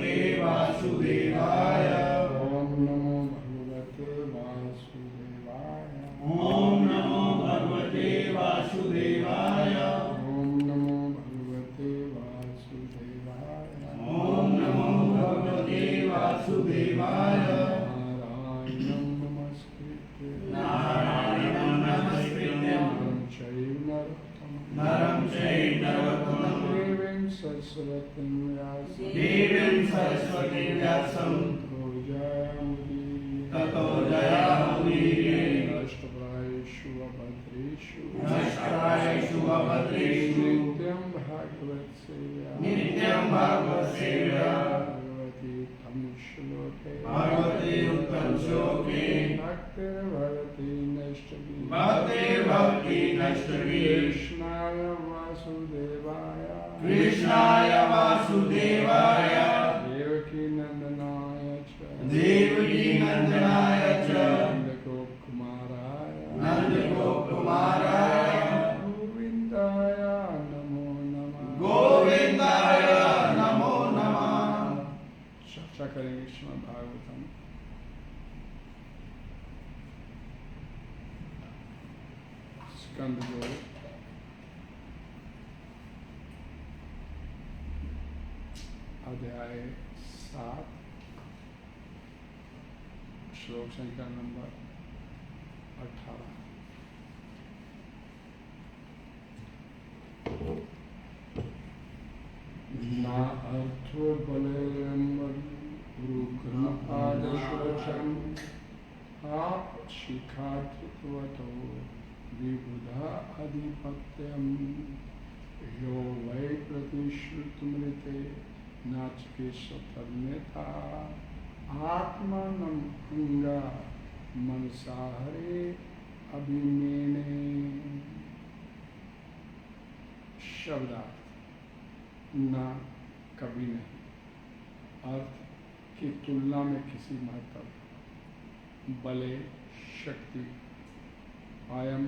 भगवते वासुदेवाय। ओम नमो भगवते वासुदेवाय। ओम नमो भगवते वासुदेवाय। ओम नमो भगवते वासुदेवाय। ओम नमो भगवते वासुदेवाय। नारायणं नमस्कृत्य नारायणं नमस्कृत्य नरं चैव नरोत्तमं नरं चैव नरोत्तमं देवीं सरस्वतीं व्यासं देवीं सरस्वतीं व्यासं ततो जयामुदीरये। नष्टप्रायेषु अभद्रेषु नष्टप्रायेषु अभद्रेषु नित्यं भागवत सेव्या नित्यं भागवत सेव्या भगवती उत्तम श्लोके भगवते उत्तम श्लोके भक्तिर्भवति नष्टवी भक्तिर्भवति नष्टवी। कृष्णाय वासुदेवाय कृष्णाय वासुदेवाय देवकी नंदनाय च देवकी नंदनाय च नंदगोपकुमाराय नंदगोपकुमाराय गोविंदाय नमो नमः गोविंदाय नमो नमः। चर्चा करेंगे श्रीमद् भागवतम स्कंद जो अध्याय 7 श्लोक संख्या नंबर 18। ना अर्थो बलेरमरुक्रमपादशोषम् आप शिखाधिपतो विबुधा अधिपत्यम यो वै प्रतिश्रुतमृते नाचिकेशतर्नेता आत्मानं अंगा मनसाहरे अभिमेने। शब्दार्थ ना कभी नहीं, अर्थ की तुलना में किसी महत्व, बले शक्ति, आयम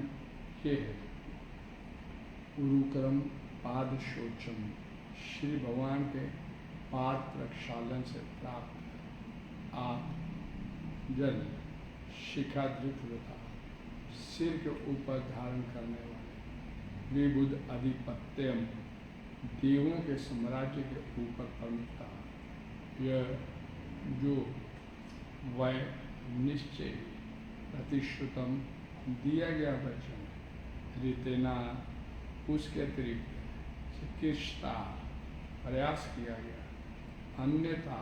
ये है, उरुक्रम पाद शोचम श्री भगवान के पाद प्रक्षालन से प्राप्त आप जल शिखाधृत होता सिर के ऊपर धारण करने वाले विबुध अधिपत्यम देवों के साम्राज्य के ऊपर प्रमुखता, यह जो वह निश्चय प्रतिश्रुतम दिया गया वचन रितेना उसके अतिरिक्त चिकित्सा प्रयास किया गया अन्यथा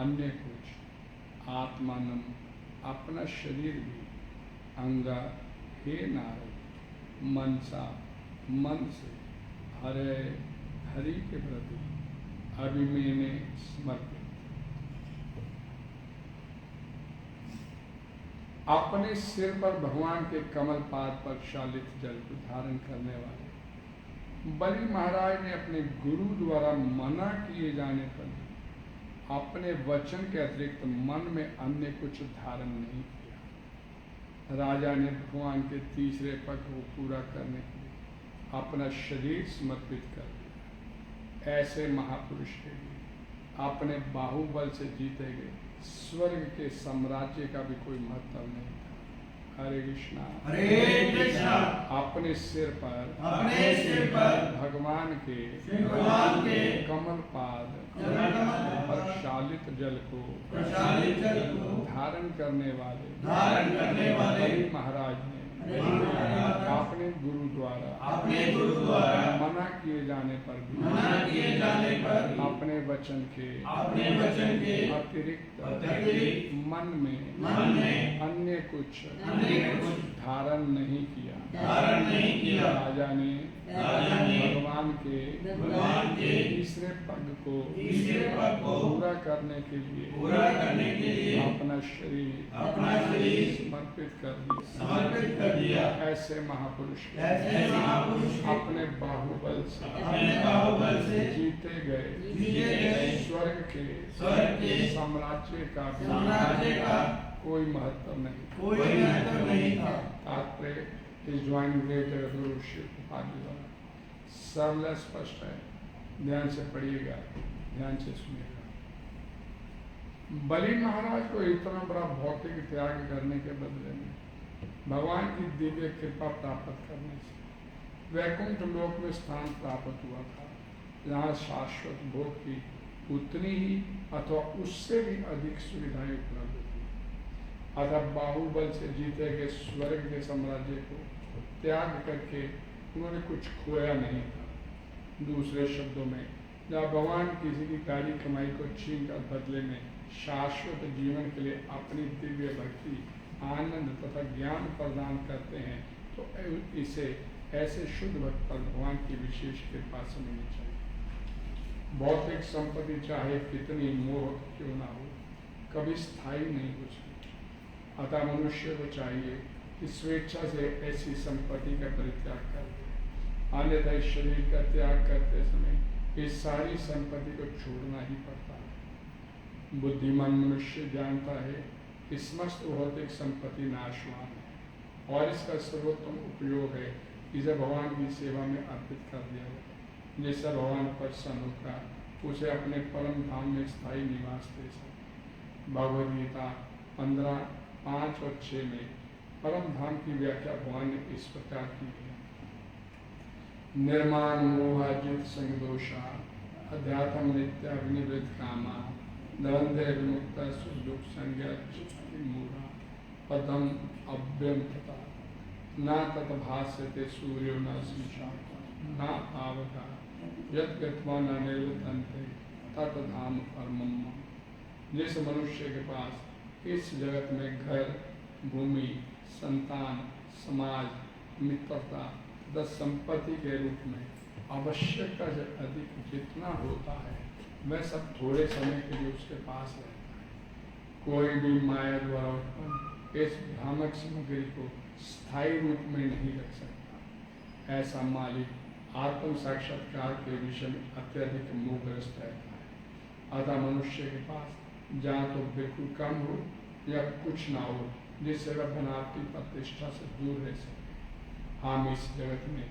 अन्य कुछ आत्मानम अपना शरीर भी अंगा हे नारद मनसा मन से हरे हरि के प्रति अभिमेने समर्पित अपने सिर पर भगवान के कमल पाद पर शालित जल को धारण करने वाले बलि महाराज ने अपने गुरु द्वारा मना किए जाने पर अपने वचन के अतिरिक्त मन में अन्य कुछ धारण नहीं किया। राजा ने भगवान के तीसरे पद को पूरा करने के लिए अपना शरीर समर्पित कर दिया। ऐसे महापुरुष के लिए अपने बाहुबल से जीते गए स्वर्ग के साम्राज्य का भी कोई महत्व नहीं था। हरे कृष्णा अपने सिर पर भगवान के कमल पाद प्रक्षालित जल को धारण करने वाले बलि महाराज ने अपने गुरु द्वारा मना किए जाने पर भी अपने वचन के अतिरिक्त मन में अन्य कुछ धारण नहीं किया। राजा ने भगवान के तीसरे पग को पूरा करने के लिए अपना शरीर समर्पित कर दिया। ऐसे महापुरुष अपने बाहुबल से जीते गए स्वर्ग के साम्राज्य का कोई महत्व नहीं था। तात्पर्य इस ज्वाइन गुरु शिव उपाधि द्वारा सरल स्पष्ट है। ध्यान से पढ़िएगा, ध्यान से सुनिएगा। बलि महाराज को इतना बड़ा भौतिक त्याग करने के बदले में भगवान की दिव्य कृपा प्राप्त करने से वैकुंठ लोक में स्थान प्राप्त हुआ था, जहाँ शाश्वत भोग की उतनी ही अथवा उससे भी अधिक सुविधाएं उपलब्ध थी। अतः बाहुबल से जीते गए स्वर्ग के साम्राज्य को त्याग करके उन्होंने कुछ खोया नहीं था। दूसरे शब्दों में, जब भगवान किसी की प्यारी कमाई को छीन कर बदले में शाश्वत जीवन के लिए अपनी दिव्य भक्ति, आनंद तथा ज्ञान प्रदान करते हैं, तो इसे ऐसे शुद्ध भक्त पर भगवान की विशेष कृपा समझनी चाहिए। भौतिक संपत्ति चाहे कितनी मोहक क्यों ना हो, कभी स्थायी नहीं हो सकती। अतः मनुष्य को चाहिए कि स्वेच्छा से ऐसी संपत्ति का परित्याग कर दे, अन्यथा इस शरीर का त्याग करते समय इस सारी संपत्ति को छोड़ना ही पड़ता है। बुद्धिमान मनुष्य जानता है कि समस्त भौतिक संपत्ति नाशवान है और इसका सर्वोत्तम उपयोग है इसे भगवान की सेवा में अर्पित कर दिया जाए, जिससे भगवान प्रसन्न होकर उसे अपने परम धाम में स्थायी निवास दे सके। भगवद गीता 15:5 और 6 में परम धाम की व्याख्या भगवान ने इस प्रकार की है। निर्माण मोहाजित संगदोषा अध्यात्म नित्य विनिवृत कामा दंधे विमुक्त सुख संज्ञा मूढ़ा पदम अव्यम तथा न तत्भाष्यते सूर्यो न स्मिषा न आवका यद गत्वा न निर्वतन्ते तत् धाम परमम। जिस मनुष्य के पास इस जगत में घर, भूमि, संतान, समाज, मित्रता तथा संपत्ति के रूप में आवश्यकता से अधिक जितना होता है, वह सब थोड़े समय के लिए उसके पास रहता है। कोई भी माया द्वारा उत्पन्न इस भ्रामक सामग्री को स्थायी रूप में नहीं रख सकता। ऐसा मालिक आत्म साक्षात्कार के विषय में अत्यधिक मोहग्रस्त रहता है। अतः मनुष्य के पास जहाँ तो बिल्कुल कम हो या कुछ ना हो, जिससे वह बनावटी प्रतिष्ठा से दूर रह सके। हम इस जगत में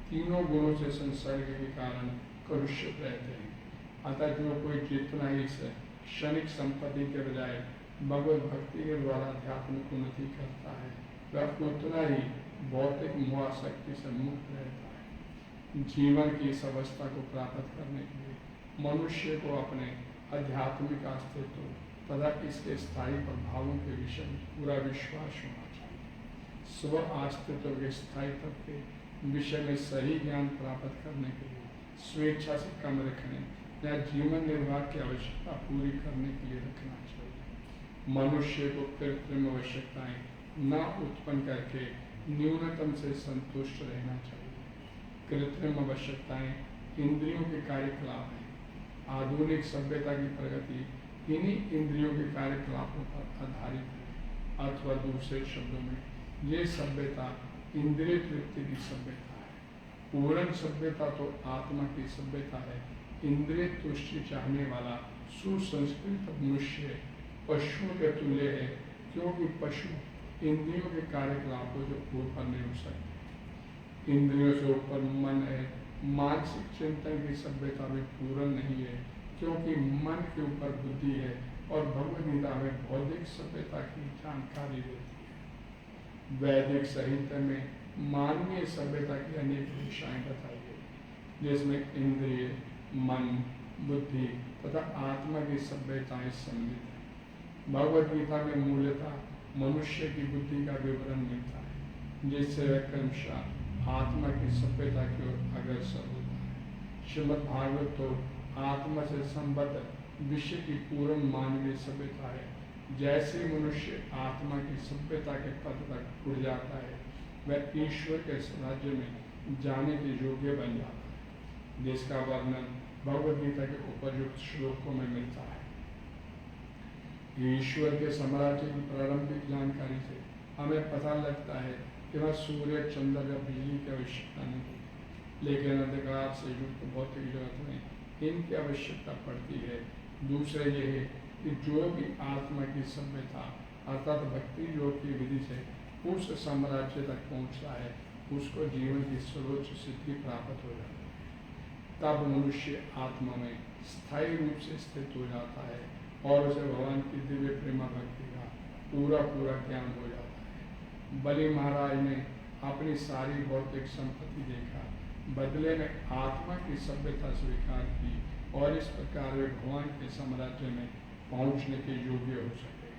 तीनों गुणों से संसर्ग के कारण कलुषित रहते हैं। अतः जो कोई जितना ही इस क्षणिक संपत्ति के बजाय भगवत भक्ति के द्वारा आध्यात्मिक उन्नति करता है, वह उतना ही भौतिक मोहासक्ति से मुक्त रहता है। जीवन की इस अवस्था को प्राप्त करने के लिए मनुष्य को अपने आध्यात्मिक अस्तित्व तथा इसके स्थायी प्रभावों के विषय में पूरा विश्वास होना चाहिए। स्व अस्तित्व के स्थायित्व के विषय में सही ज्ञान प्राप्त करने के लिए स्वेच्छा से कम रखने या जीवन निर्वाह की आवश्यकता पूरी करने के लिए रखना चाहिए। मनुष्य को कृत्रिम आवश्यकताएं न उत्पन्न करके न्यूनतम से संतुष्ट रहना चाहिए। कृत्रिम आवश्यकताएं इंद्रियों के कार्यकलाप हैं। आधुनिक सभ्यता की प्रगति इन्हीं इंद्रियों के कार्यकलापों पर आधारित है, अथवा दूसरे शब्दों में ये सभ्यता इंद्रिय तृप्ति की सभ्यता है। पूर्ण सभ्यता तो आत्मा की सभ्यता है। इंद्रिय तुष्टि चाहने वाला सुसंस्कृत मनुष्य पशुओं के तुल्य है, क्योंकि पशु इंद्रियों के कार्यकलापों से ऊपर नहीं हो सकते। इंद्रियों से ऊपर मन है। मानसिक चिंतन की सभ्यता भी पूर्ण नहीं है, क्योंकि मन के ऊपर बुद्धि है और भगवद गीता में बौद्धिक सभ्यता की जानकारी देती है। वैदिक साहित्य में मानवीय सभ्यता की अनेक दिशाएं बताई गई, जिसमें इंद्रिय, मन, बुद्धि तथा आत्मा की सभ्यताएं सम्मिलित है। भगवद गीता में मूलतः मनुष्य की बुद्धि का विवरण मिलता है, जिससे वह क्रमशः आत्मा की सभ्यता की ओर अग्रसर होता है। श्रीमद् भागवत तो आत्मा से संबद्ध विश्व की पूर्ण मानवीय सभ्यता है। जैसे मनुष्य आत्मा की सभ्यता के पद तक उड़ जाता है, वह ईश्वर के राज्य में जाने के योग्य बन जाता है, जिसका वर्णन भगवद गीता के उपयुक्त श्लोकों में मिलता है। ईश्वर के साम्राज्य की प्रारंभिक जानकारी से हमें पता लगता है कि वह सूर्य, चंद्र या बिजली की आवश्यकता नहीं होती, लेकिन अंधकार से युक्त भौतिक जगत में इनकी आवश्यकता पड़ती है। दूसरे ये है कि जो भी आत्मा की सभ्यता अर्थात भक्ति योग की विधि से उस साम्राज्य तक पहुँचता है, उसको जीवन की सर्वोच्च सिद्धि प्राप्त हो जाती है। तब मनुष्य आत्मा में स्थायी रूप से स्थित हो जाता है और उसे भगवान की दिव्य प्रेमा भक्ति का पूरा पूरा ज्ञान हो जाता है। बलि महाराज ने अपनी सारी भौतिक संपत्ति देखा, बदले में आत्मा की सभ्यता स्वीकार की और इस प्रकार वे भगवान के साम्राज्य में पहुंचने के योग्य हो सके।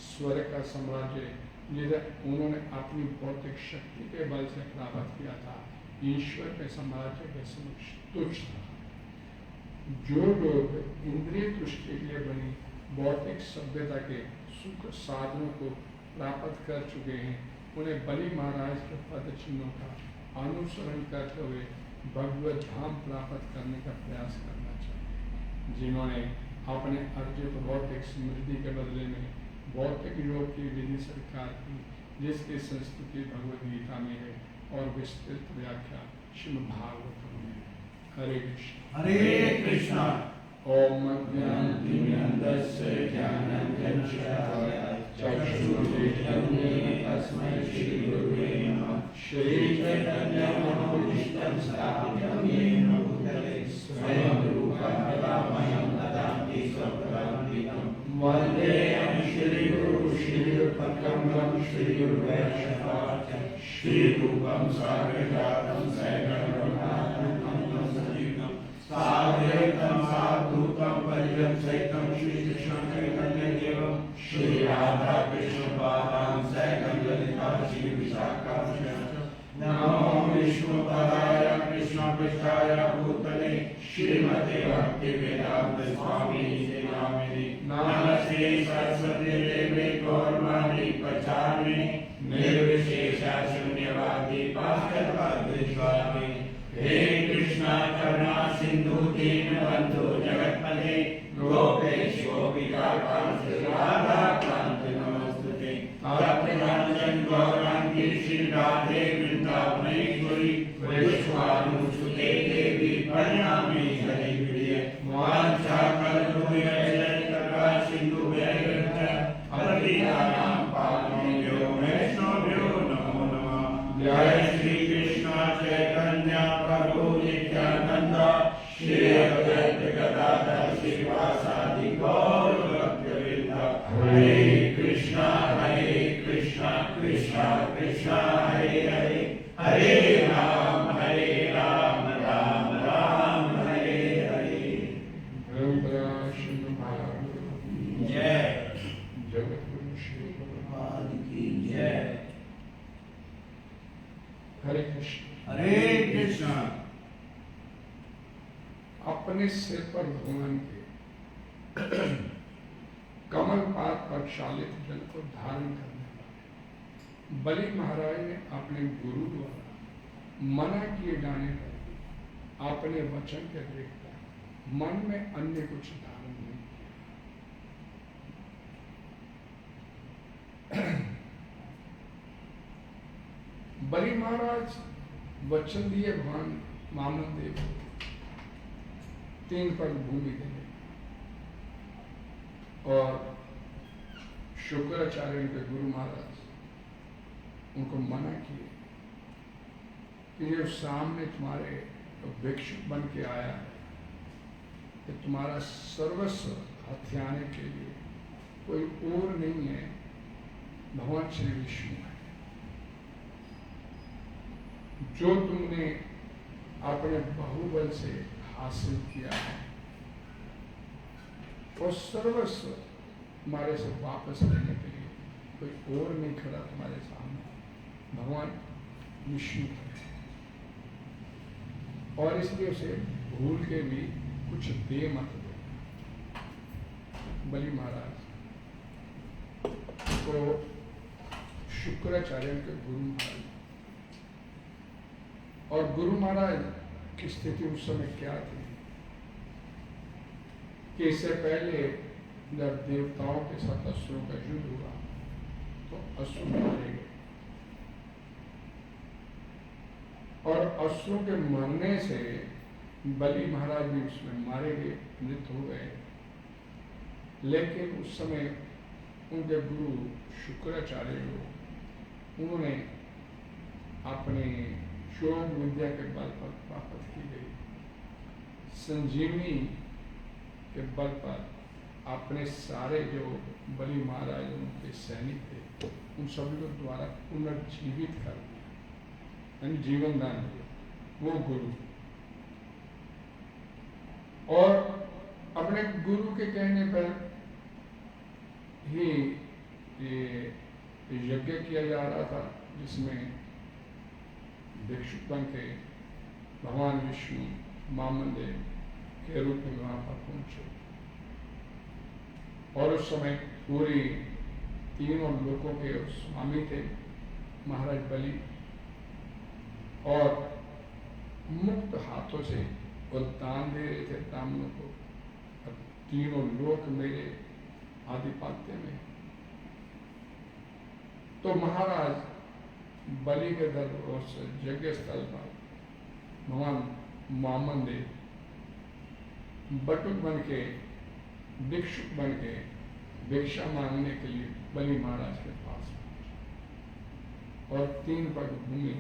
स्वर्ग का साम्राज्य जिसे उन्होंने अपनी भौतिक शक्ति के बल से प्राप्त किया था, ईश्वर के साम्राज्य के समक्ष तुच्छ था। जो लोग इंद्रिय तुष्टि के लिए बनी भौतिक सभ्यता के सुख साधनों को प्राप्त कर चुके हैं, उन्हें बलि महाराज के पद चिन्हों का अनुसरण करते हुए भगवत धाम प्राप्त करने का प्रयास करना चाहिए। जिन्होंने अपने अर्जित भौतिक समृद्धि के बदले में भौतिक योग की विधि स्वीकार की, जिसकी संस्कृति भगवद गीता में है और विस्तृत व्याख्या श्रीमद् भागवतम में है। हरे कृष्ण। हरे कृष्णा। ओम ज्ञानतिमिरन्धस्य ज्ञानञ्जनशलाकया चक्षुरुन्मीलितं तस्मै श्रीगुरुवे नमः। श्रीचैतन्यमनोभीष्टं स्थापितं येन भूतले स्वयं रूपं कदामयं ददाति स्वपदान्तिकं। वन्देऽहं श्रीगुरुं श्रीयुतपदकमलं श्रीगुरुवैष्णवाचार्यं श्रीरूपं साग्रजातं सैकं साद्वैतं सावधूतं परिजन सहितं श्रीकृष्णं चैतन्यदेवं श्रीराधा कृष्णपादां सैकं ललिता श्रीविशाखां। नमो विष्णुपदाय कृष्णपृष्ठाय भूतले श्रीमते भक्तिवेदान्त स्वामिने नामिने। नमस्ते सरस्वती देवे गौरवाणी प्रचारिणे निर्विशेषा शून्यवादी पाश्चात्य स्वामी। हे कृष्णा करुणा सिंधु दीनबंधु जगत्पते गोपेश गोपिका कांत राधा कांत नमोस्तुते। तप्तकांचन गौरांगी श्री राधे वृंदावनेश्वरी वैष्णवानुसुते देवी प्रणमामि हरिप्रिये। वाञ्छाकल्पतरुभ्यश्च कृपा सिन्धुभ्यश्च पतितानां पावनेभ्यो वैष्णवेभ्यो नमो नमः। जय श्री कृष्ण चैतन्य प्रभु नित्यानंद श्री अद्वैत गदाधर श्रीवासादि गौर भक्तवृंद। हरे कृष्णा कृष्णा कृष्णा हरे हरे, हरे राम राम राम हरे हरे। जय जगतगुरु श्री भगवान की जय। हरे कृष्ण। हरे कृष्णा। अपने सिर पर भगवान के कमल पाद पर शालित जल को धारण करने वाले बलि महाराज ने अपने गुरु द्वारा मना किए जाने पर अपने वचन के अतिरिक्त मन में अन्य कुछ धारण नहीं किया। बलि महाराज वचन दिए भगवान वामन देव को 3 पग भूमि देने और शुक्राचार्य के गुरु महाराज उनको मना किए कि जो सामने तुम्हारे भिक्षुक बन के आया है कि तुम्हारा सर्वस्व हथियाने के लिए कोई और नहीं है, भगवान श्री विष्णु है। जो तुमने अपने बाहुबल से हासिल किया है और सर्वस्व तुम्हारे से वापस लेने के लिए कोई और नहीं खड़ा तुम्हारे सामने, भगवान विष्णु है। और इसलिए उसे भूल के भी कुछ दे मत दो। बलि महाराज को शुक्राचार्य के गुरु महाराज और गुरु महाराज की स्थिति उस समय क्या थी कि इससे पहले जब देवताओं के साथ असुरों का युद्ध हुआ तो असुर मारे गए और असुरों के मरने से बलि महाराज भी उसमें मारे गए, मृत हो गए। लेकिन उस समय उनके गुरु शुक्राचार्य लोग उन्होंने अपने योग विद्या के बल पर प्राप्त की गई संजीवनी के बल पर अपने सारे जो बलि महाराज उनके सैनिक थे उन सभी को द्वारा पुनर्जीवित कर दिया, यानी जीवन दान दिया वो गुरु। और अपने गुरु के कहने पर ही ये यज्ञ किया जा रहा था, जिसमें भिक्षुक बन के भगवान विष्णु मामदेव के रूप में वहां पर पहुंचे। और उस समय पूरी तीनों लोकों के स्वामी थे महाराज बलि, और मुक्त हाथों से वो दान दे रहे थे ब्राह्मणों को। अब तीनों लोक मेरे आधिपत्य में। तो महाराज बलि के दरबार से यज्ञ स्थल पर भगवान मामदेव बटुक बन के भिक्षुक बन के भिक्षा मांगने के लिए बलि महाराज के पास पहुंचे और 3 पग भूमि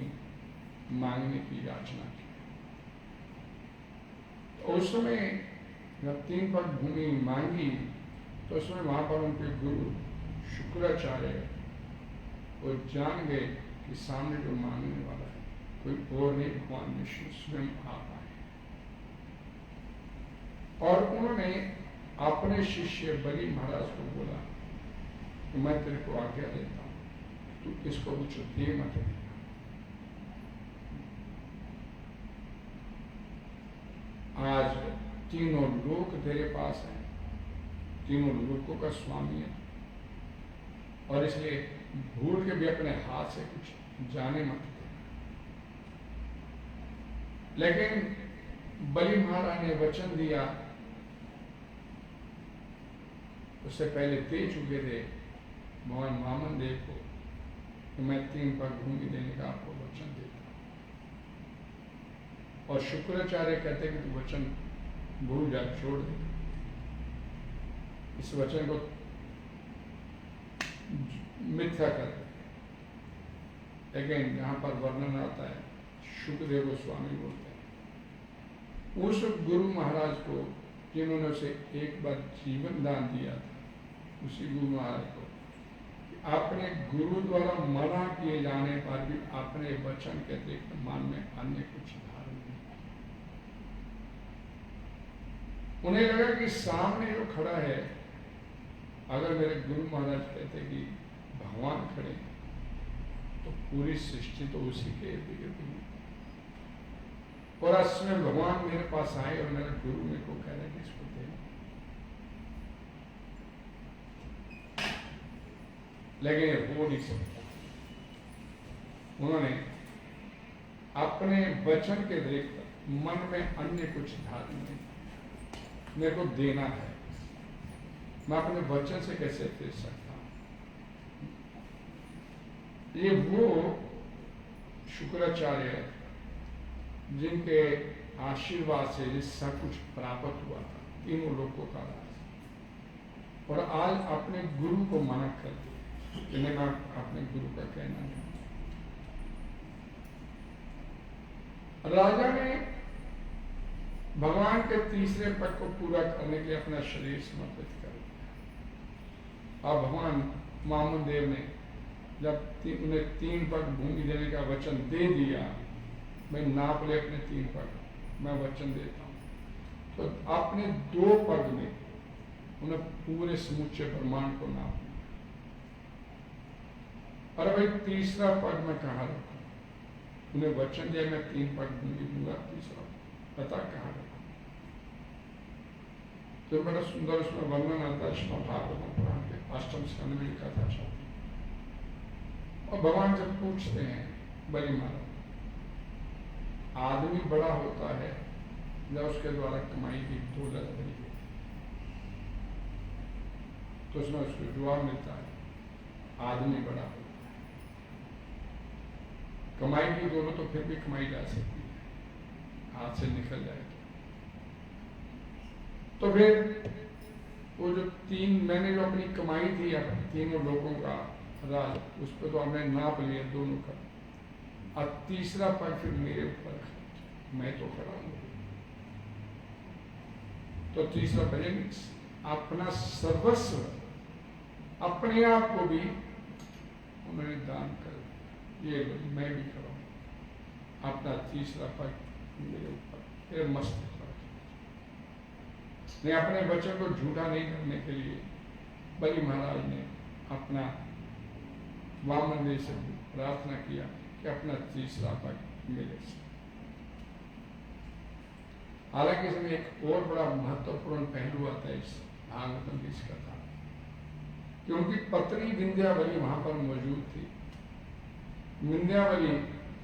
मांगने की याचना की। तो उस समय जब 3 पग भूमि मांगी तो उसमें वहां पर उनके गुरु शुक्राचार्य वो जान गए कि सामने जो मांगने वाला है कोई और नहीं, भगवान विष्णु स्वयं आप आए। और उन्होंने अपने शिष्य बलि महाराज को बोला कि मैं तेरे को आज्ञा देता हूं, तू इसको कुछ दे मत देना। आज तीनों लोक तेरे पास है, तीनों लोकों का स्वामी है, और इसलिए भूल के भी अपने हाथ से कुछ जाने मत देना। लेकिन बलि महाराज ने वचन दिया, उससे पहले दे चुके थे भगवान वामनदेव को कि मैं 3 पग भूमि देने का आपको वचन देता हूं। और शुक्राचार्य कहते कि तू वचन भूल जा, छोड़ दे, इस वचन को मिथ्या कर दे। लेकिन यहाँ पर वर्णन आता है, शुक्रदेव गोस्वामी बोलते हैं उस गुरु महाराज को जिन्होंने उसे एक बार जीवन दान दिया था, उसी गुरु महाराज को अपने गुरु द्वारा मना किए जाने पर भी अपने वचन के अतिरिक्त मन में अन्य कुछ धारण नहीं। उन्हें लगा कि सामने जो खड़ा है, अगर मेरे गुरु महाराज कहते कि भगवान खड़े तो पूरी सृष्टि तो उसी के इर्द गिर्द हुई। और असमय भगवान मेरे पास आए और मेरा गुरु मेरे को कह रहे कि इसको दे। लेकिन वो नहीं सकता। उन्होंने अपने वचन के अतिरिक्त मन में अन्य कुछ धारण नहीं, मेरे को देना है, मैं अपने वचन से कैसे दे सकता हूं। ये वो शुक्राचार्य जिनके आशीर्वाद से ये सब कुछ प्राप्त हुआ था, तीनों लोगों का राज, और आज अपने गुरु को मना कर दिया कि मैं अपने गुरु का कहना नहीं। राजा ने भगवान के तीसरे पद को पूरा करने के लिए अपना शरीर समर्पित कर दिया। अब भगवान वामनदेव ने जब उन्हें 3 पग भूमि देने का वचन दे दिया, मैं नाप ले अपने 3 पग, मैं वचन देता हूं, तो अपने 2 पग में उन्हें पूरे समूचे ब्रह्मांड को नाप लिया। अरे भाई तीसरा पग मैं कहाँ रखूं? उन्हें वचन दिया मैं 3 पग भूमि दूंगा, तीसरा पता कहाँ रखूं? तो बड़ा सुंदर उसमें वर्णन आता है श्रीमद् भागवत पुराण के 8वें स्कंद में कथा चलती। और भगवान जब पूछते हैं बलि महाराज, आदमी बड़ा होता है जब उसके द्वारा कमाई की दौलत बड़ी है, तो उसमें उसको जवाब मिलता है आदमी बड़ा होता है। कमाई की दौलत तो फिर भी कमाई जा सकती है, हाथ से निकल जाए तो फिर वो जो 3 मैंने जो अपनी कमाई थी अपने तीनों लोगों का राज, उस पर तो हमने नाप लिया दोनों का, और तीसरा पग फिर मेरे ऊपर, मैं तो खड़ा हूं, तो तीसरा बने अपना सर्वस्व, अपने आप को भी उन्होंने दान कर दिया। ये लो, मैं भी करूँ। अपना तीसरा पग मेरे ऊपर, मेरे मस्तक पर। मैं अपने वचन को झूठा नहीं करने के लिए बलि महाराज ने अपना वामन देव से प्रार्थना किया कि अपना तीसरा पग मिले। हालांकि इसमें एक और बड़ा महत्वपूर्ण पहलू आता है इस भागवतम की इस कथा, क्योंकि पत्नी विंध्यावली वहां पर मौजूद थी। विंध्यावली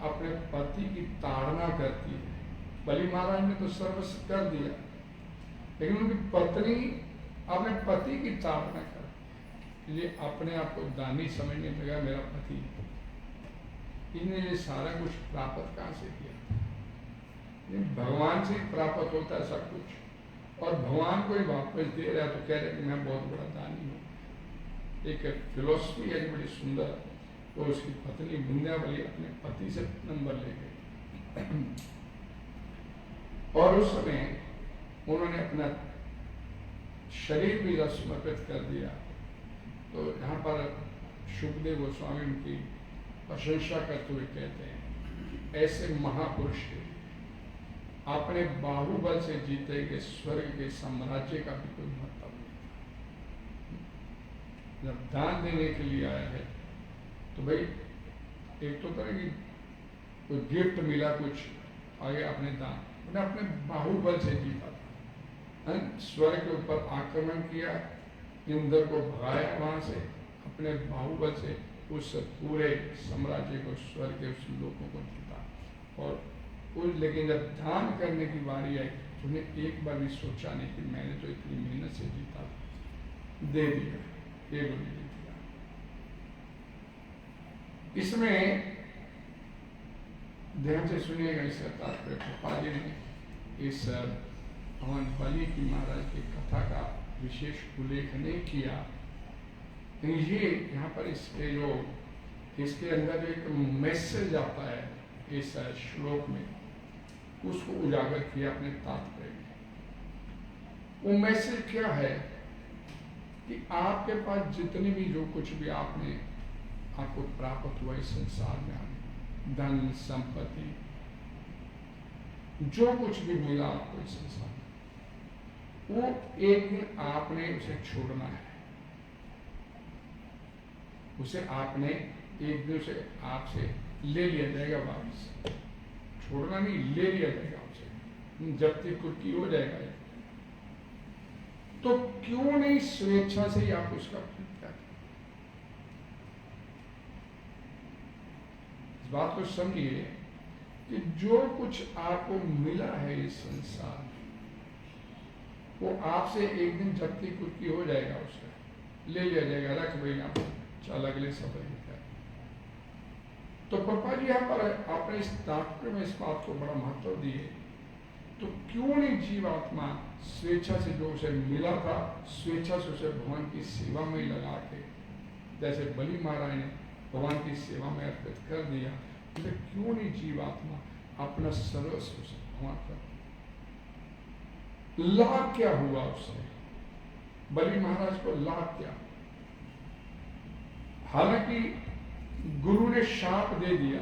अपने पति की ताड़ना करती है। बलि महाराज ने तो सर्वस्व कर दिया, लेकिन उनकी पत्नी अपने पति की ताड़ना करती है। ये अपने आप को दानी समझने लगा, मेरा पति, इन्हें ये सारा कुछ प्राप्त कहां से किया? भगवान से प्राप्त होता है सब कुछ, और भगवान को ही वापस दे रहा है तो कह रहे कि मैं बहुत बड़ा दानी हूँ। एक फिलोसफी है बड़ी सुंदर। तो उसकी पत्नी विंध्यावली अपने पति से नंबर ले गई और उस समय उन्होंने अपना शरीर भी समर्पित कर दिया। तो यहाँ पर शुकदेव गोस्वामी उनकी प्रशंसा करते हुए कहते हैं, ऐसे महापुरुष अपने बाहुबल से जीते गए स्वर्ग के साम्राज्य का भी कोई महत्व नहीं। जब दान देने के लिए आया है तो भाई एक तो तरह की कोई गिफ्ट मिला, कुछ आगे अपने दान, मैंने अपने बाहुबल से जीता था। स्वर्ग के ऊपर आक्रमण किया, इंद्र को भगाया वहां से, अपने बाहुबल से उस पूरे साम्राज्य को, स्वर्ग के उस लोगों को जीता। और लेकिन जब दान करने की बारी आई तो उन्हें एक बार भी सोचा नहीं कि मैंने तो इतनी मेहनत से जीता, दे दिया, एक बार दे दिया। इसमें ध्यान से सुनिएगा, इसका तात्पर्य गोपाल जी ने इस भगवान बलि की महाराज की कथा का विशेष उल्लेख नहीं किया। ये यहाँ पर इसके जो इसके अंदर एक मैसेज आता है इस श्लोक में, उसको उजागर किया अपने तात्पर्य में। वो मैसेज क्या है कि आपके पास जितनी भी जो कुछ भी आपको प्राप्त हुआ इस संसार में, आने धन संपत्ति जो कुछ भी मिला आपको इस संसार में, वो एक दिन आपने उसे छोड़ना है। उसे आपने एक दिन से आपसे ले लिया जाएगा वापस, छोड़ना नहीं, ले लिया जाएगा आपसे, जब्ती कुर्की हो जाएगा। तो क्यों नहीं स्वेच्छा से ही आप उसका परित्याग करें? इस बात को समझिए कि जो कुछ आपको मिला है इस संसार में, वो आपसे एक दिन जब्ती कुर्की हो जाएगा, उसका ले लिया जाएगा, रख भाई आप चल अगले सफर में। तो पापा जी यहाँ पर आपने इस तात्पर्य में इस बात को बड़ा महत्व दिए। तो क्यों नहीं जीवात्मा स्वेच्छा से जो उसे मिला था, स्वेच्छा से उसे भगवान की सेवा में लगा के, जैसे बलि महाराज ने भगवान की सेवा में अर्पित कर दिया, तो क्यों नहीं जीवात्मा अपना सर्वस्व उसे भगवान कर? लाभ क्या हुआ उससे? बलि महाराज को लाभ क्या? हालांकि गुरु ने शाप दे दिया,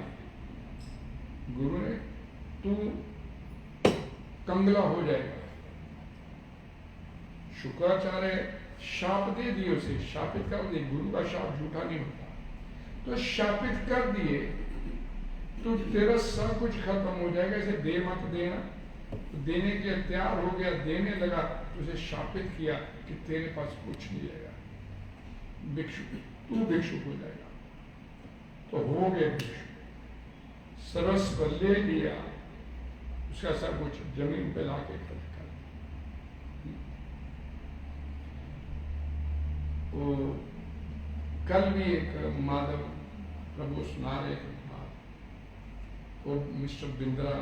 गुरु ने तू कंगला हो जाएगा। शुक्राचार्य शाप दे दिए उसे, शापित कर दिए। गुरु का शाप झूठा नहीं होता, तो शापित कर दिए तो तेरा सब कुछ खत्म हो जाएगा, इसे दे मत देना। तो देने के लिए तैयार हो गया, देने लगा, तो उसे शापित किया कि तेरे पास कुछ नहीं रहेगा, भिक्षु, तू भिक्षुक हो जाएगा। तो हो गए भिक्षु, सर्वस्व ले लिया, उसका सब कुछ जमीन पे लाके खर्च कर। वो कल भी एक माधव प्रभु सुना रहे थे बात, वो मिस्टर बिंद्रा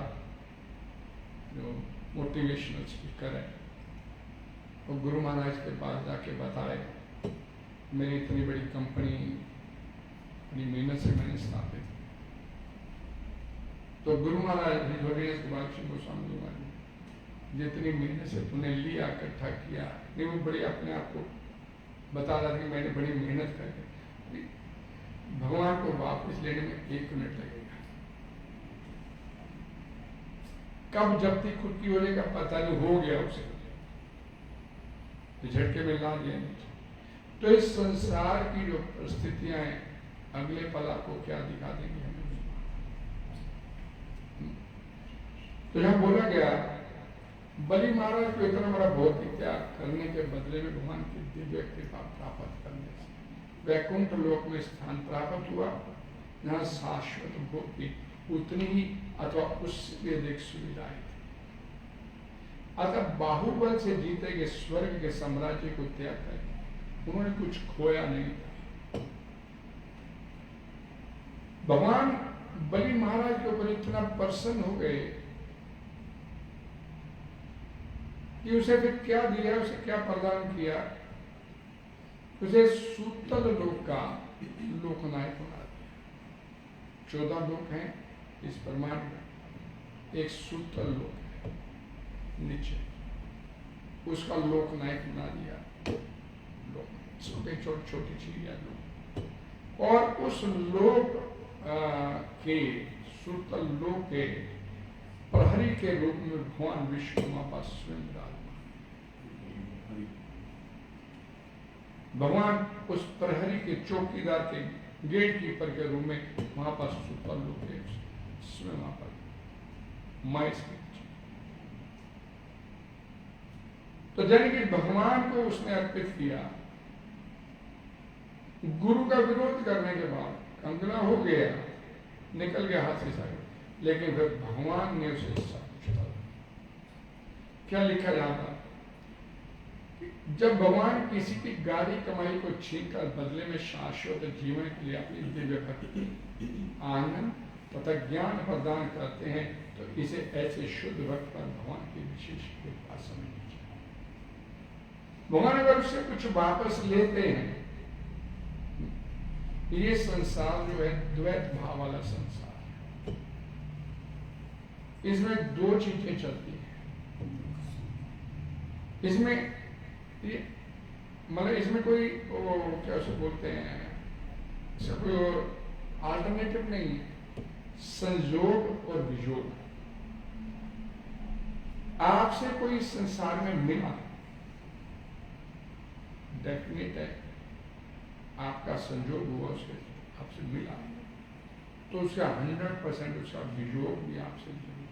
जो मोटिवेशनल स्पीकर है, वो गुरु महाराज के पास जाके बताए, मेरी इतनी बड़ी कंपनी अपनी मेहनत से मैंने स्थापित की। तो गुरु महाराज के बाद श्री गोस्वामी जी जितनी मेहनत से तूने लिया, इकट्ठा किया, नहीं वो बड़ी अपने आप को बता रहा था कि मैंने बड़ी मेहनत करके, भगवान को वापस लेने में 1 मिनट लगेगा। कब जब्ती खुद की हो जाएगा पता नहीं, हो गया उसे झटके में ला दिया नहीं। तो इस संसार की जो परिस्थितियां हैं, अगले पल आपको क्या दिखा देंगे हमें। तो यहां बोला गया बलि महाराज को इतना बड़ा भौतिक त्याग करने के बदले में भगवान की दिव्य कृपा प्राप्त करने से वैकुंठ लोक में स्थान प्राप्त हुआ, जहां शाश्वत भोग की उतनी ही अथवा उससे भी अधिक सुविधाएं थी। अतः बाहुबल से जीते गए स्वर्ग के साम्राज्य को त्याग करके उन्होंने कुछ खोया नहीं था। भगवान बलि महाराज के ऊपर इतना प्रसन्न हो गए कि उसे फिर क्या दिया, उसे क्या प्रदान किया, उसे सूतल लोक का लोकनायक बना दिया। 14 लोक हैं इस ब्रह्मांड में, एक सूतल लोक है नीचे, उसका लोकनायक बना दिया। लोक छोटे छोटी चिड़िया लोक, और उस लोक के सूतल लोक के प्रहरी के रूप में भगवान विष्णु माता स्वयं विराजमान। भगवान उस प्रहरी के चौकीदार के गेट कीपर के रूप में वहां पर सूतल लोक के स्वयं वहां पर माइस। तो यानी कि भगवान को उसने अर्पित किया। गुरु का विरोध करने के बाद कंगना हो गया, निकल गया हाथ से सारे, लेकिन फिर भगवान ने उसे सब कुछ दिया। क्या लिखा जाता, जब भगवान किसी की गाड़ी कमाई को छीनकर बदले में शाश्वत जीवन के लिए अपनी दिव्य भक्ति, आनंद तथा ज्ञान प्रदान करते हैं, तो इसे ऐसे शुद्ध भक्त पर भगवान की विशेष कृपा समझनी चाहिए। भगवान अगर उससे कुछ वापस लेते हैं, ये संसार जो है द्वैत भाव वाला संसार है, इसमें 2 चीजें चलती हैं। इसमें ये मतलब इसमें कोई क्या उसे बोलते हैं, इसका कोई अल्टरनेटिव नहीं है, संयोग और वियोग। आपसे कोई संसार में मिला, डेफिनेट है आपका संयोग हुआ, उसके आपसे मिला, तो उसका 100% उसका वियोग भी आपसे जरूर।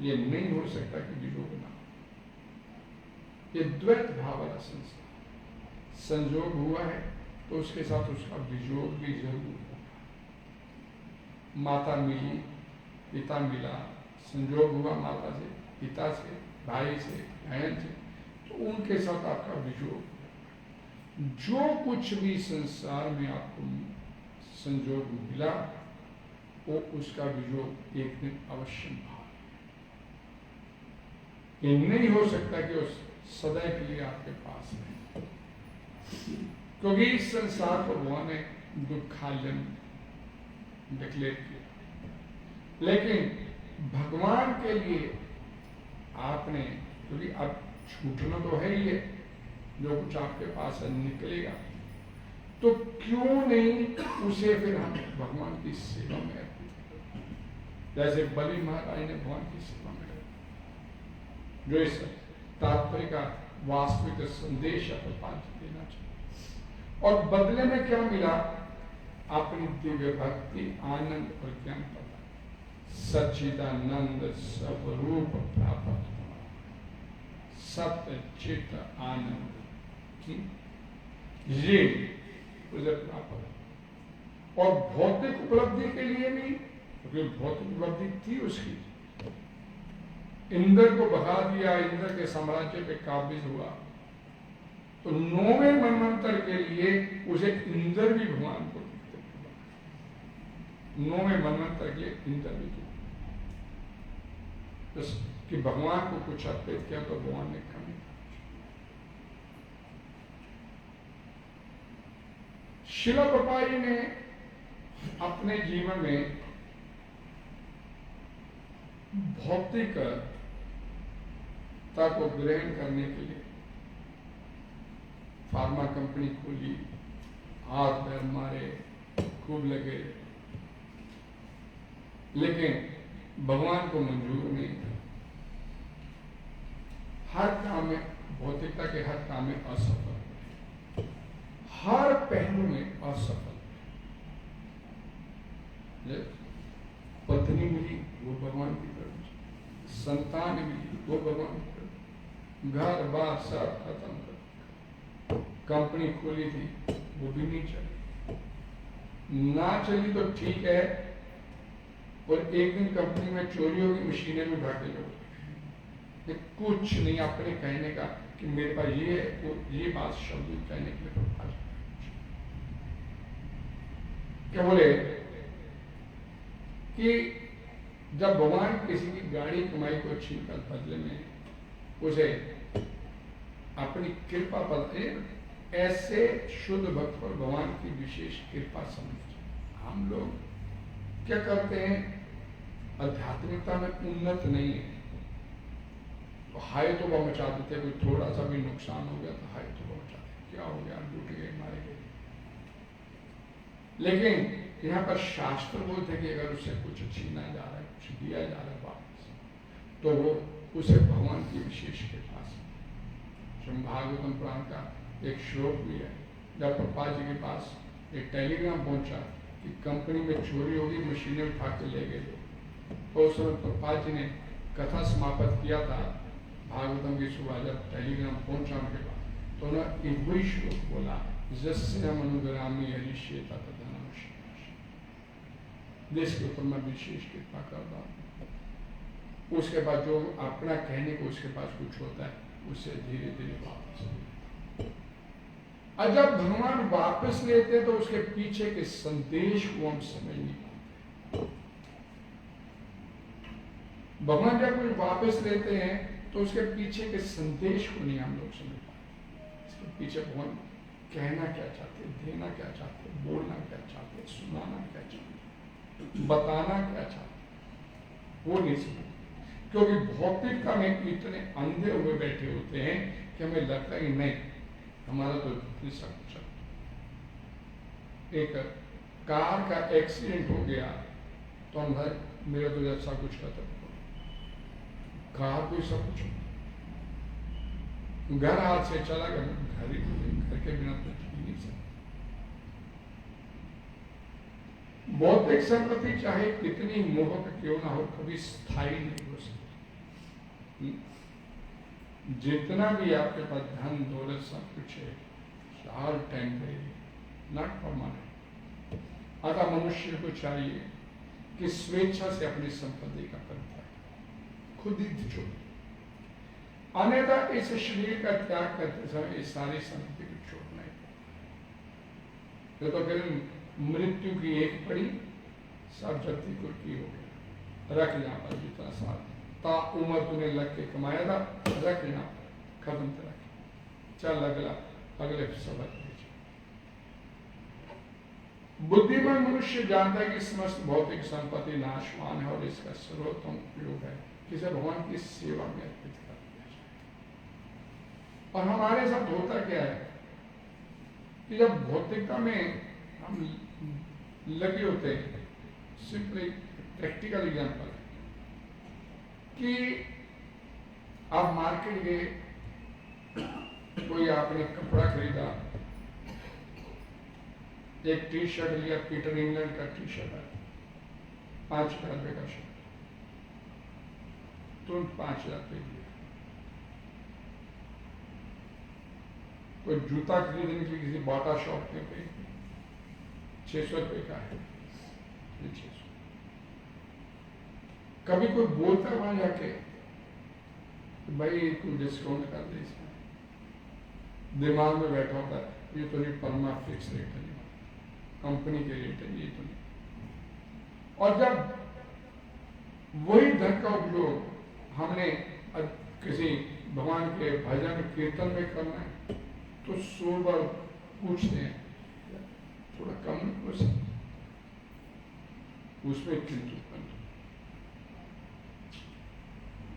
ये नहीं हो सकता कि वियोग ना हो। ये द्वैत भाव वाला संसार, संयोग हुआ है तो उसके साथ उसका वियोग भी जरूर होगा। माता मिली, पिता मिला, संयोग हुआ माता से, पिता से, भाई से, बहन से, तो उनके साथ आपका वियोग। जो कुछ भी संसार में आपको संयोग मिला, वो उसका वियोग एक दिन अवश्य भाग। ये नहीं हो सकता कि उस सदैव के लिए आपके पास है, क्योंकि इस संसार को भगवान ने दुखालयन डिक्लेयर किया। लेकिन भगवान के लिए आपने, क्योंकि अब छूटना तो है ही है, जो कुछ आपके पास है निकलेगा, तो क्यों नहीं उसे फिर हम भगवान की सेवा में अर्पित करें, जैसे बलि महाराज ने भगवान की सेवा में, जो इस तात्पर्य का वास्तविक संदेश प्रपात देना चाहिए। और बदले में क्या मिला, अपनी दिव्य भक्ति, आनंद और ज्ञान प्रदान, सच्चिदानंद स्वरूप प्राप्त हुआ, सत्य चित्त आनंद ये उसे प्राप्त। और भौतिक उपलब्धि के लिए नहीं, क्योंकि भौतिक उपलब्धि थी उसकी, इंद्र को भगा दिया, इंद्र के साम्राज्य पे काबिज हुआ, तो 9वें मनवंतर के लिए उसे इंद्र भी भगवान को, 9वें मनवंतर के लिए इंद्र भी तो कि भगवान को कुछ अर्पित किया तो भगवान ने कमी। शिला प्रभुपाद जी ने अपने जीवन में भौतिक को ग्रहण करने के लिए फार्मा कंपनी खोली, हाथ पैर मारे, खूब लगे, लेकिन भगवान को मंजूर नहीं था। हर काम में, भौतिकता के हर काम में असफल, हर पहलू में असफल। पत्नी मिली वो भगवान की तरफ, संतान मिली वो भगवान की तरफ, घर बार सब खत्म कर, कंपनी खोली थी वो भी नहीं चली, ना चली तो ठीक है, और एक दिन कंपनी में चोरी होगी, मशीनें में भाग लोग, कुछ नहीं अपने कहने का कि मेरे पास ये है, वो ये बात शब्द कहने के लिए तो क्या बोले कि जब भगवान किसी की गाड़ी कमाई को छीन कर बदले में उसे अपनी कृपा पर, ऐसे शुद्ध भक्त पर भगवान की विशेष कृपा समझ। हम लोग क्या करते हैं, आध्यात्मिकता में उन्नत नहीं है तो हाय तो वह मचा देते, कोई थोड़ा सा भी नुकसान हो गया तो हाय तो वह मचा देते, क्या हो गया, लूट गए, मारे गए। लेकिन यहाँ पर शास्त्र बोलते हैं कि अगर उससे कुछ छीना जा रहा है, कुछ दिया जा रहा है वापस, तो वो उसे भगवान की विशेष कृपा से। भागवतम पुराण का एक श्लोक भी है, जब प्रभुपाद जी के पास एक टेलीग्राम पहुंचा कि कंपनी में चोरी होगी, मशीनें उठा के ले गए, तो उस समय प्रभुपाद जी ने कथा समाप्त किया था भागवतम की सुबह, जब टेलीग्राम पहुंचा उनके पास, तो उन्होंने एक वही श्लोक बोला, जस्य मनुग्रामी हरिष्येता तथा देश के ऊपर मैं विशेष कृपा कर रहा हूँ। उसके बाद जो अपना कहने को उसके पास कुछ होता है, उससे धीरे धीरे वापस लेता। और जब भगवान वापस लेते तो उसके पीछे के संदेश को हम समझ नहीं पाते। भगवान जब कुछ वापस लेते हैं तो उसके पीछे के संदेश को नहीं हम लोग समझ पाते। इसके पीछे भगवान कहना क्या चाहते, देना क्या चाहते, बोलना क्या चाहते, सुनाना क्या चाहते, बताना क्या चाहते, वो नहीं समझते। क्योंकि भौतिकता में इतने अंधे हुए बैठे होते हैं कि हमें लगता है नहीं, हमारा तो सब कुछ। एक कार का एक्सीडेंट हो गया तो हम भाई मेरा तो जब सब कुछ खत्म हो, कार कोई सब कुछ, घर हाथ से चला गया, घर के बिना तो जी नहीं सकता। भौतिक संपत्ति चाहे कितनी मोहक क्यों ना हो, कभी स्थायी नहीं हो सकती। जितना भी आपके पास धन दौलत सब कुछ है, हर टेम्परेरी, नॉट परमानेंट। अतः मनुष्य को चाहिए कि स्वेच्छा से अपनी संपत्ति का परित्याग, खुद ही छोड़े, अन्यथा इस शरीर का त्याग करते समय इस सारी संपत्ति को छोड़ना है। तो फिर मृत्यु की एक पड़ी, सब जल्दी को की हो गया, रख यहाँ पर जितना साल ता उम्र तूने लग के कमाया था, रख यहाँ पर, खत्म तरह चल अगला, अगले सबक। बुद्धिमान मनुष्य जानता है कि समस्त भौतिक संपत्ति नाशवान है और इसका सर्वोत्तम उपयोग है किसे भगवान की सेवा में अर्पित कर दिया जाए। और हमारे साथ होता क्या है कि जब भौतिकता में हम लगे होते हैं, सिंपली प्रैक्टिकल एग्जांपल कि आप मार्केट गए, कोई आपने कपड़ा खरीदा, एक टी शर्ट लिया, पीटर इंग्लैंड का टी शर्ट है, 5,000 रुपये का शर्ट, तुरंत 5,000 रुपये दिया। कोई जूता खरीदने के लिए किसी बाटा शॉप में पे 600 रुपये का है, 600। कभी कोई बोलता वहां जाके भाई तू डिस्काउंट कर दे, इसमें दिमाग में बैठा होता है ये तो नहीं, परमा फिक्स रेट है, कंपनी के रेट है, ये तो नहीं। और जब वही धन का उपयोग हमने किसी भगवान के भजन कीर्तन में करना है तो 100 बार पूछते हैं, थोड़ा कम हो सकता, उसमें किंतु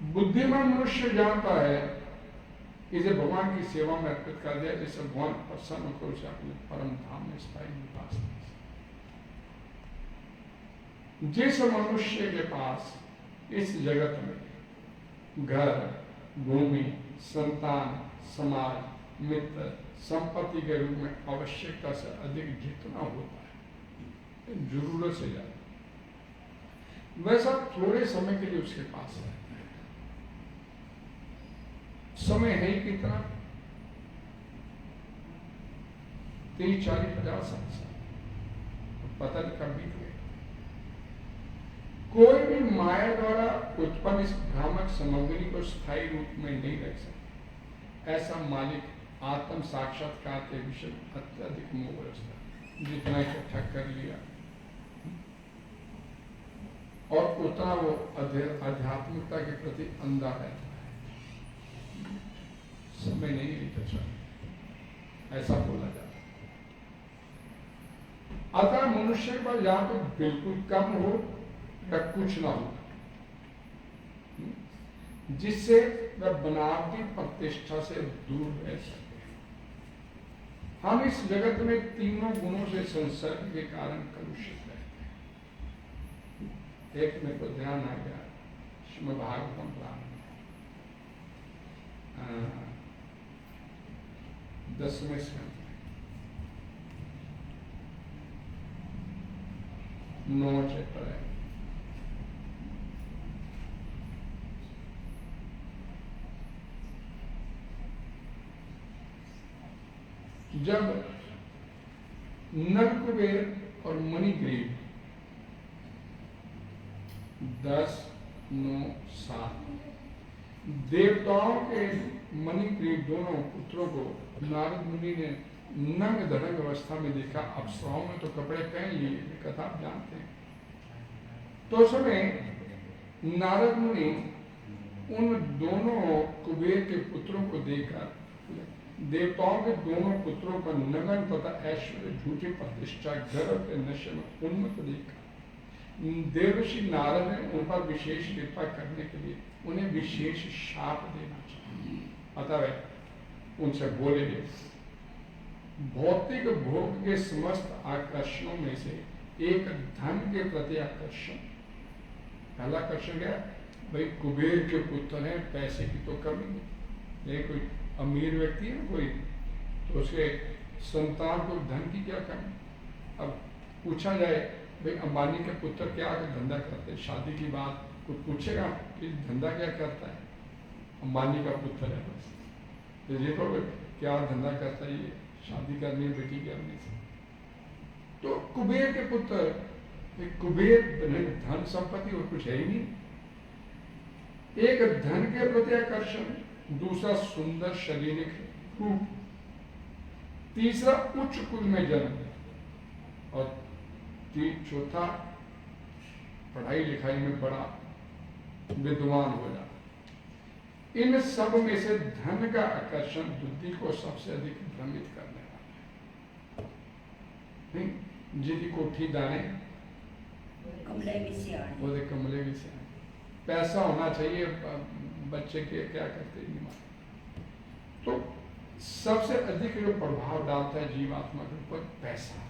बुद्धिमान मनुष्य जानता है इसे भगवान की सेवा में अर्पित कर दिया, जिससे भगवान प्रसन्न होकर उसे अपने परम धाम में स्थायी निवास दे। जिस मनुष्य के पास इस जगत में घर, भूमि, संतान, समाज, मित्र, संपत्ति के रूप में आवश्यकता से अधिक जितना होता है, जरूरत से ज्यादा, वैसा थोड़े समय के लिए उसके पास रहता है। समय है ही कितना, 30, 40, 50 साल, पता नहीं कब बीत गए। कोई भी माया द्वारा उत्पन्न इस भ्रामक सामग्री को स्थायी रूप में नहीं रख सकता। ऐसा मालिक आत्म साक्षात्कार के विषय अत्यधिक मोहग्रस्त है। जितना इकट्ठा कर लिया और उतना वो आध्यात्मिकता के प्रति अंधा रहता है। समय नहीं बीता चला, ऐसा बोला जाता है। अतः मनुष्य के पास या तो बिल्कुल कम हो या कुछ ना हो, जिससे वह बनावटी प्रतिष्ठा से दूर रह सके। हम इस जगत में तीनों गुणों से संसर्ग के कारण कलुषित रहते हैं। एक मेरे को ध्यान आ गया, श्रीमद् भागवतम पुराण 10वें स्कंद 9 चैप्टर है। जब नर कुबेर और मणिग्रीव 10, 9, 7 देवताओं के मणिग्रीव दोनों पुत्रों को नारद मुनि ने नंग धड़ंग अवस्था में देखा। अप्सराओं में तो कपड़े पहन लिए, कथा आप जानते हैं। तो समय नारद मुनि उन दोनों कुबेर के पुत्रों को देखकर देवताओं के दोनों पुत्रों का नगन तथा ऐश्वर्य, झूठी प्रतिष्ठा, गर्व के नशे में उन्मत्त देखा। देवर्षि नारद ने उन पर विशेष कृपा करने के लिए उन्हें विशेष शाप देना चाहिए। अतः उनसे बोले, भौतिक भोग के समस्त आकर्षणों में से एक धन के प्रति आकर्षण। पहला आकर्षण क्या? भाई कुबेर के पुत्र हैं, पैसे की तो कमी नहीं। ये कोई अमीर व्यक्ति है कोई, तो उसके संतान को धन की क्या कमी। अब पूछा जाए भाई अंबानी के पुत्र क्या धंधा करते हैं, शादी की बात कोई पूछेगा कि धंधा क्या करता है? अंबानी का पुत्र है बस, तो ये तो क्या धंधा करता है, ये शादी करनी है बेटी करने से। तो कुबेर के पुत्र, कुबेर धन संपत्ति और कुछ है ही नहीं। एक धन के प्रति आकर्षण, दूसरा सुंदर शारीरिक रूप, तीसरा उच्च कुल में जन्म, और चौथा पढ़ाई लिखाई में बड़ा विद्वान हो जाता। इन सब में से धन का आकर्षण बुद्धि को सबसे अधिक भ्रमित करने वाला है। जिदी कोठी दाने कमले भी सियाने, वो देख कमले भी सियाने। पैसा होना चाहिए, बच्चे के क्या करते हैं। तो सबसे अधिक जो प्रभाव डालता है जीवात्मा के ऊपर पैसा।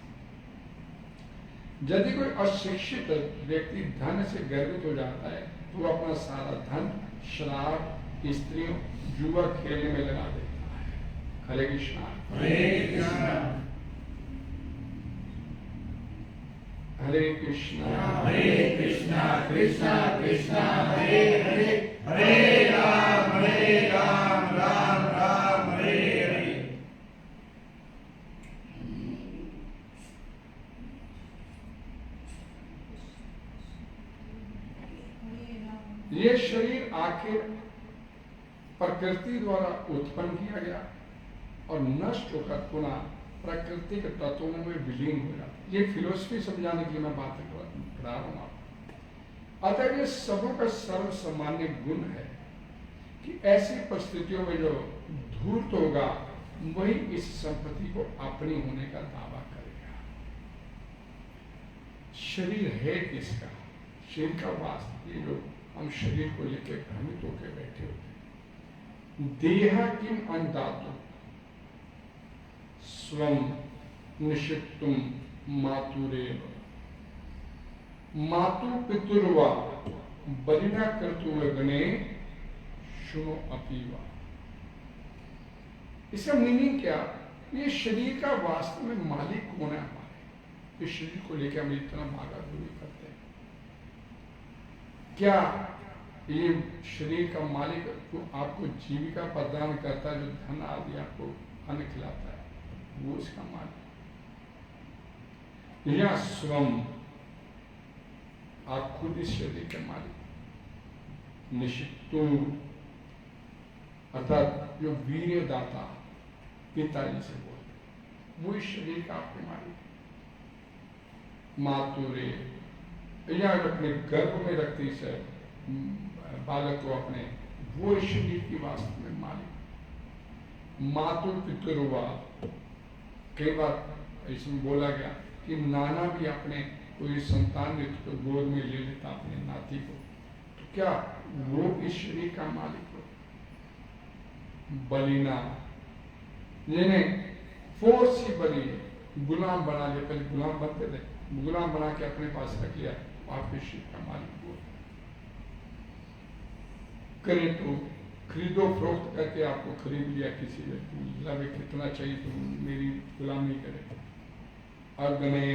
यदि कोई अशिक्षित व्यक्ति धन से गर्वित हो जाता है तो वो अपना सारा धन शराब, स्त्रियों, जुआ खेलने में लगा देता है। हरे कृष्णा हरे कृष्णा हरे कृष्णा हरे कृष्णा कृष्णा कृष्णा हरे हरे, हरे राम राम राम हरे हरे। ये शरीर आखिर प्रकृति द्वारा उत्पन्न किया गया और नष्ट होकर पुनः प्रकृति के तत्वों में विलीन हो जाता है। ये फिलोसफी समझाने के लिए मैं बातें कर रहा हूँ आपको। अतः ये सबों का सर्व सामान्य गुण है कि ऐसी परिस्थितियों में जो धूर्त होगा वही इस संपत्ति को अपनी होने का दावा करेगा। शरीर है किसका? शरीर का वास्तव, ये जो हम शरीर को लेकर भ्रमित होकर बैठे होते। देह किम अंधातु स्वम निषिप्तुम मातुरेव मातु पितुर्वा बलिना कर्तुवगणे शुनो अपीवा। इसका मीनिंग क्या? ये शरीर का वास्तव में मालिक कौन है? हमारे इस शरीर को लेकर हम इतना भागा दौड़ी करते हैं। क्या ये शरीर का मालिक तो आपको जीविका प्रदान करता है, जो धन आदि आपको अन्न खिलाता है, वो इसका मालिक? या स्वम, आप खुद इस शरीर के मालिक। निश्चितु अर्थात जो वीर्य दाता पिताजी से बोलते, वो इस शरीर का आपके मालिक। मातुरे, या अपने गर्भ में रखती से बालक को अपने, वो इस शरीर की वास्तव में मालिक। मातु पितुर्वा, कई बार इसमें बोला गया कि नाना भी अपने कोई संतान ने तो गोद में ले लेता अपने नाती को, तो क्या वो इस शरीर का मालिक हो? बलिना, जिन्हें फोर्स ही बली गुलाम बना लिया, पहले गुलाम बनते थे, गुलाम बना के अपने पास रख लिया, आप इस शरीर का मालिक हो। करें तो खरीदो फरोख्त करके आपको खरीद लिया किसी व्यक्ति, लगे कितना चाहिए तो मेरी गुलामी करे। अग्नि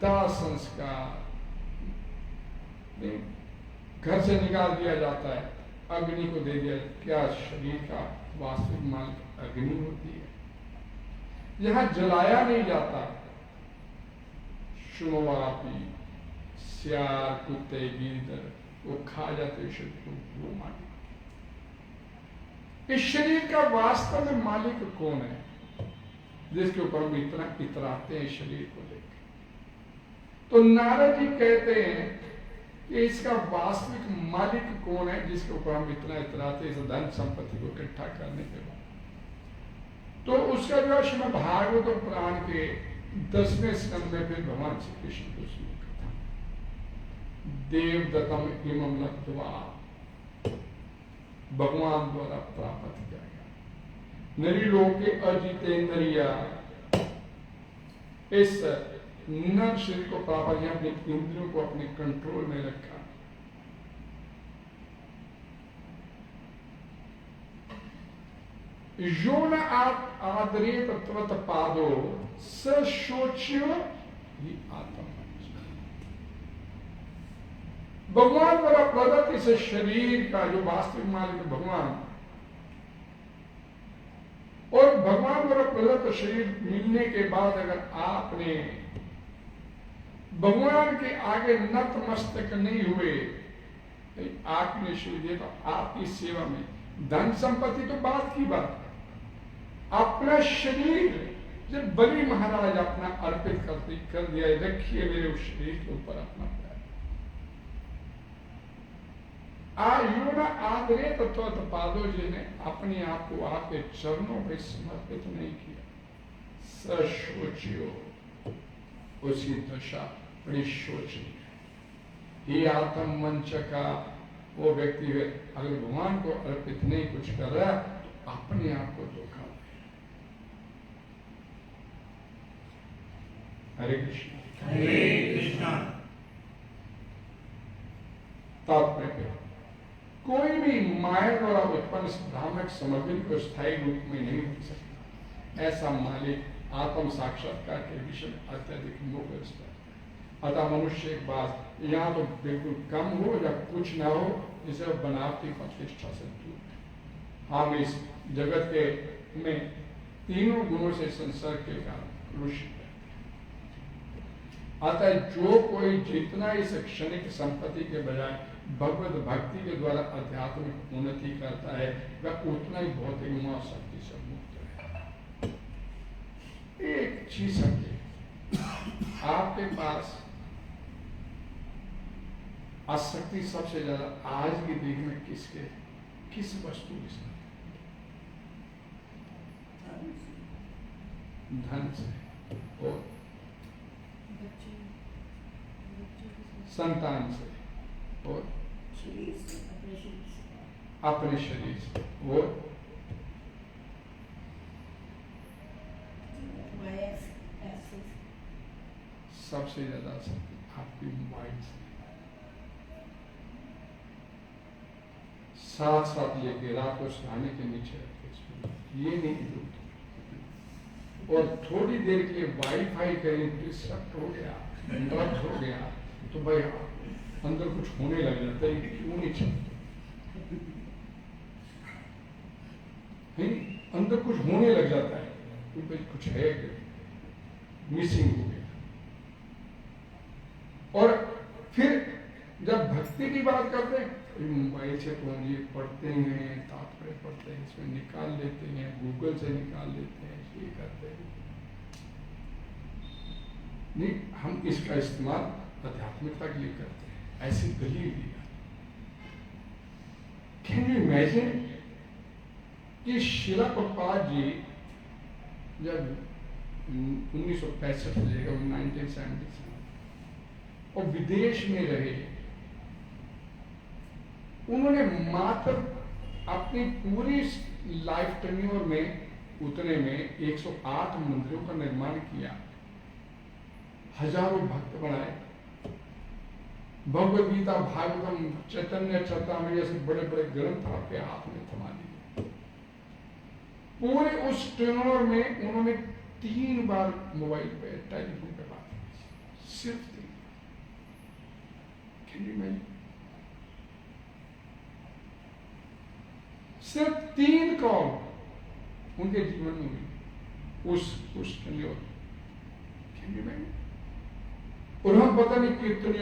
दाह संस्कार, घर से निकाल दिया जाता है, अग्नि को दे दिया। क्या शरीर का वास्तविक मालिक अग्नि होती है? यहां जलाया नहीं जाता, शुनवापी सियार कुत्ते गीदड़ वो खा जाते शरीर को, वो मालिक। इस शरीर का वास्तव में मालिक कौन है, जिसके ऊपर हम इतना इतराते हैं शरीर को लेकर? तो नारद जी कहते हैं कि इसका वास्तविक मालिक कौन है, जिसके ऊपर हम इतना इतराते हैं, इस धन संपत्ति को इकट्ठा करने के बाद? तो उसका जो श्रीमद् भागवत पुराण के 10वें स्कंद में फिर भगवान श्री कृष्ण को उसमें कथा, देवदत्तम इमं लब्ध्वा, भगवान द्वारा प्राप्त किया गया। नरी लोग के अजितेंद्रिया, इस नर शरीर को प्राप्त किया, अपने इंद्रियों को अपने कंट्रोल में रखा। यो न आदरे तत्वत पादो स शोच्यो ही आत्म। भगवान द्वारा प्रदत्त इस शरीर का जो वास्तविक मालिक भगवान, और भगवान द्वारा प्रदत्त शरीर मिलने के बाद अगर आपने भगवान के आगे नतमस्तक नहीं हुए, आपने शरीर दिया, तो आपकी सेवा में धन संपत्ति तो बात की बात, अपना शरीर जब बलि महाराज अपना अर्पित कर दिया, रखिए मेरे उस शरीर के ऊपर अपना पैर। आयु न आदरे तत्व पादो, जिन्हें अपने आप को आपके चरणों में समर्पित नहीं किया, सशोचियो, उसकी दशा बड़ी शोचनीय। ये आत्म मंच का वो व्यक्ति है, अगर भगवान को अर्पित नहीं कुछ कर रहा तो अपने आप को धोखा दे। हरे कृष्ण। हरे कृष्ण। तात्पर्य, कोई भी माया द्वारा उत्पन्न भ्रामक सामग्री को स्थायी रूप में नहीं रख सकता। ऐसा मालिक आत्म साक्षात्कार के विषय में अत्यधिक मोहग्रस्त है। अतः मनुष्य एक बात यहाँ तो बिल्कुल कम हो या कुछ ना हो, जिसे बनावटी प्रतिष्ठा से दूर है। हम इस जगत के में तीनों गुणों से संसर्ग के कारण रुष्ट है। अतः जो कोई जितना इस क्षणिक संपत्ति के बजाय भगवत भक्ति के द्वारा आध्यात्मिक उन्नति करता है, वह उतना ही भौतिक मोह शक्ति से मुक्त है। एक चीज समझे, आपके पास आसक्ति सबसे ज्यादा आज की देख में किस वस्तु के साथ? धन से और संतान से और शरीर से अपने शरीर से। वो माया ऐसे सबसे ज्यादा शक्ति आपकी माइंड से, साथ साथ लेके रात को सुहाने के नीचे रखे इसमें ये नहीं डूबते। और थोड़ी देर के लिए वाईफाई करें डिस्टर्ब हो गया, इंटरप्ट हो गया, तो भाई अंदर कुछ होने लग जाता है, क्यों नहीं चलता है, अंदर कुछ होने लग जाता है, तो भाई कुछ है मिसिंग हो गया। और फिर जब भक्ति की बात करते हैं, मोबाइल से तो हम ये पढ़ते हैं, तात्पर्य पढ़ते हैं, इसमें निकाल लेते हैं, गूगल से निकाल लेते हैं, ये करते हैं। नहीं, हम इसका इस्तेमाल आध्यात्मिकता के लिए करते हैं, ऐसी दलील दी। कैन यू इमेजिन कि शिला प्रभुपाद जी जब 1965 में 1970 और विदेश में रहे, उन्होंने मात्र अपनी पूरी लाइफ टेन्योर में उतने में 108 मंदिरों का निर्माण किया, हजारों भक्त बनाए, भगवद गीता, भागवतम, चैतन्य चरितामृत जैसे बड़े बड़े ग्रंथ आपके हाथ में थमा दिए। पूरे उस टेन्योर में उन्होंने 3 बार मोबाइल पे, टेलीफोन पे बात की, सिर्फ 3। Can you imagine? सिर्फ 3 कॉल उनके जीवन में हुई उस टेन्योर में। Can you imagine? और हम पता नहीं कितने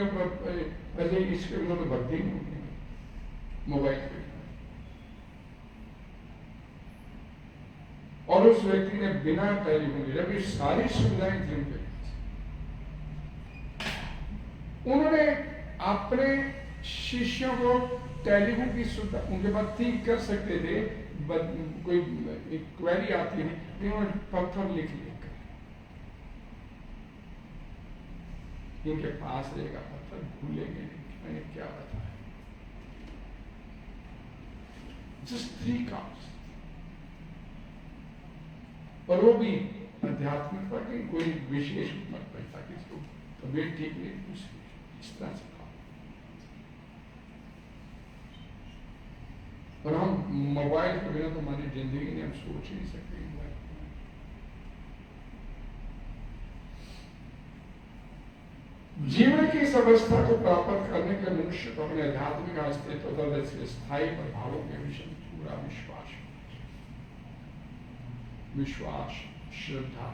ऐसे इसके उन्होंने भक्ति नहीं होगी मोबाइल पे। और उस व्यक्ति ने बिना टेलीफोन के, जबकि सारी सुविधाएं थी उनके, उन्होंने अपने शिष्यों को टेलीफोन की सुविधा उनके पास थी, कर सकते थे, कोई क्वेरी आती है, लेकिन उन्होंने पत्थर लिख लिया, इनके पास रहेगा पत्थर, भूलेंगे नहीं मैंने क्या बताया। जस्ट 3 कार्ड्स, और वो भी आध्यात्मिकता के कोई विशेष मत पैसा किसको तबीयत ठीक नहीं, कुछ इस तरह से। और हम मोबाइल के बिना तो हमारी जिंदगी नहीं, हम सोच ही नहीं सकते। जीवन की इस अवस्था को प्राप्त करने के मनुष्य को अपने आध्यात्मिक अस्तित्व तथा स्थायी प्रभावों के विषय में पूरा विश्वास, श्रद्धा।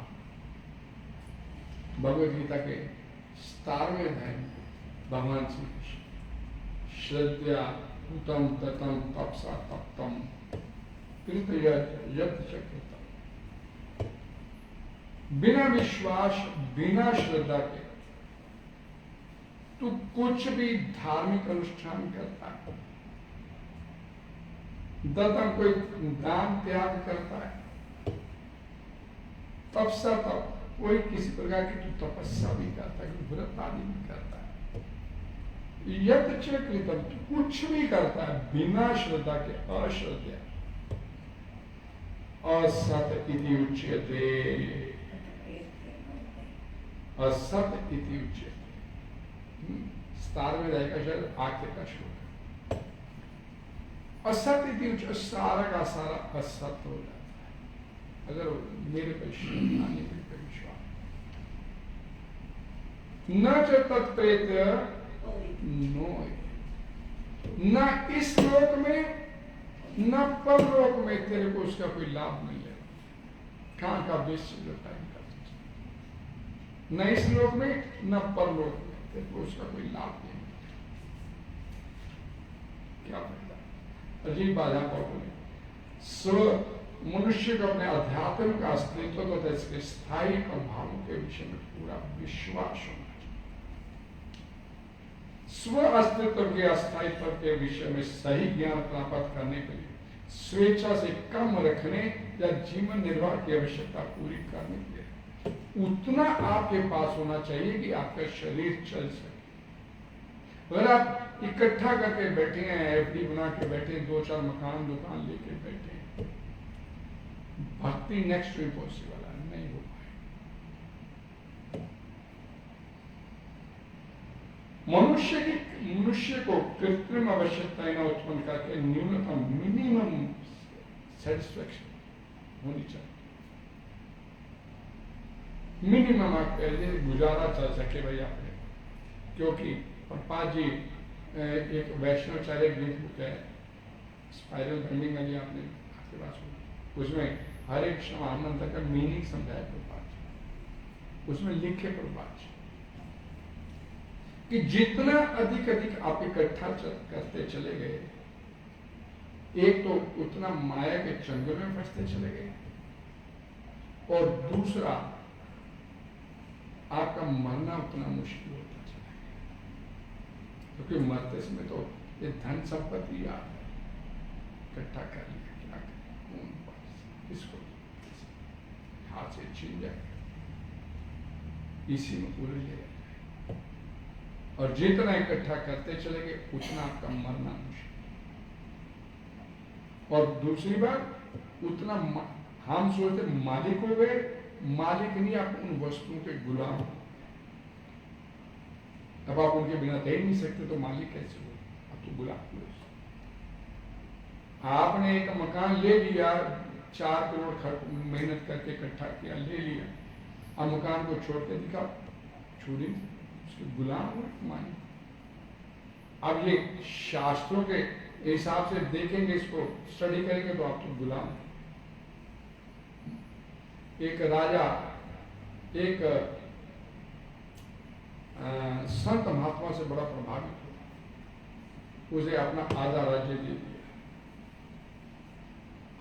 भगवद गीता के 17वें अध्याय में भगवान श्री कृष्ण श्रद्धा उत्तम ततम तपसा तप्तम बिना विश्वास, बिना श्रद्धा के तू कुछ भी धार्मिक अनुष्ठान करता है, दतम कोई दान त्याग करता है, तपसा तप कोई किसी प्रकार की तू तपस्या भी करता है, कोई व्रत आदि भी करता है, यद कृतम कुछ भी करता है बिना श्रद्धा के, अश्रद्धा, असत इति उच्यते, असत इति उच्यते। 17वें अध्याय का शायद आखिर का श्लोक है। असत इति उच्यते, सारा का सारा असत हो जाता है अगर मेरे पे श्रद्धा नहीं, मेरे पे विश्वास। न च तत्प्रेत नो, न इस लोक में न परलोक में तेरे को उसका कोई लाभ मिलेगा। कहां का बेस्ट टाइम का, न इस लोक में न परलोक में तेरे को उसका कोई लाभ नहीं मिलेगा। क्या फायदा? अजीब बाधा पर बोले स्व मनुष्य को अपने आध्यात्मिक अस्तित्व तथा इसके स्थायी प्रभावों के विषय में पूरा विश्वास होना। स्व अस्तित्व के अस्थायित्व के विषय में सही ज्ञान प्राप्त करने के लिए स्वेच्छा से कम रखने या जीवन निर्वाह की आवश्यकता पूरी करने के लिए उतना आपके पास होना चाहिए कि आपका शरीर चल सके। अगर आप इकट्ठा करके बैठे हैं, एफडी बना के बैठे हैं, 2-4 मकान दुकान लेके बैठे हैं, भक्ति नेक्स्ट टू इम्पॉसिबल है, नहीं हो पाए। मनुष्य को कृत्रिम आवश्यकताएं न उत्पन्न करके न्यूनतम मिनिमम सेटिस्फैक्शन होनी चाहिए। मिनिमम आप कह लीजिए गुजारा चल सके भाई आपने, क्योंकि प्रपात जी एक वैष्णवचार्य ग्रंथ बुक है स्पाइरल बाइंडिंग वाली, आपने आपके पास हो, उसमें हर एक समानंद का मीनिंग समझाया प्रपात जी, उसमें लिखे प्रपात जी कि जितना अधिक अधिक आप इकट्ठा करते चले गए, एक तो उतना माया के चंगुल में फंसते चले गए, और दूसरा आपका मरना उतना मुश्किल होता चला गया, क्योंकि मरते समय तो ये धन संपत्ति याद है, इकट्ठा कर लिया, क्या करें, कौन पास किसको हाथ से छीन जाए, इसी में उलझ गए। और जितना इकट्ठा करते चले गए उतना आपका मरना मुश्किल। और दूसरी बात, उतना हम सोचते मालिक हो गए, मालिक नहीं, आप उन वस्तुओं के गुलाम हो। अब आप उनके बिना रह नहीं सकते तो मालिक कैसे हो, आप तो गुलाम हो। आपने एक मकान ले लिया, 4 करोड़ मेहनत करके इकट्ठा किया, ले लिया, अब मकान को छोड़ के दिखा, छोड़ी, उसके गुलाम हो मालिक। अब ये शास्त्रों के हिसाब से देखेंगे, इसको स्टडी करेंगे तो आप तो गुलाम। एक राजा एक संत महात्मा से बड़ा प्रभावित हुआ, उसे अपना आधा राज्य दे दिया।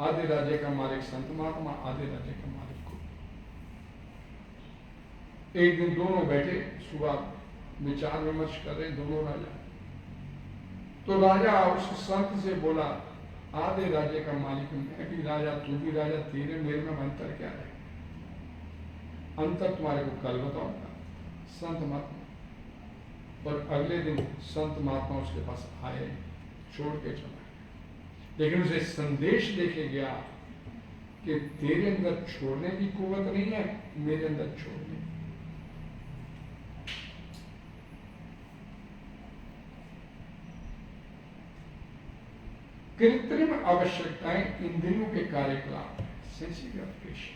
आधे राज्य का मालिक संत महात्मा, आधे राज्य का मालिक को। एक दिन दोनों बैठे, सुबह विचार विमर्श कर रहे दोनों राजा। तो राजा उस संत से बोला, आधे राज्य का मालिक मैं भी राजा, तू भी राजा, तेरे मेरे में अंतर क्या है? अंतर तुम्हारे को कल बताऊंगा। संत महात्मा, और अगले दिन संत महात्मा उसके पास आए, छोड़ के चला गया। लेकिन उसे संदेश देके गया कि तेरे अंदर छोड़ने की कुवत नहीं है, मेरे अंदर छोड़ने। कृत्रिम आवश्यकताएं इंद्रियों के कार्यकलाप, सेंसिटिव ग्रेटिफिकेशन।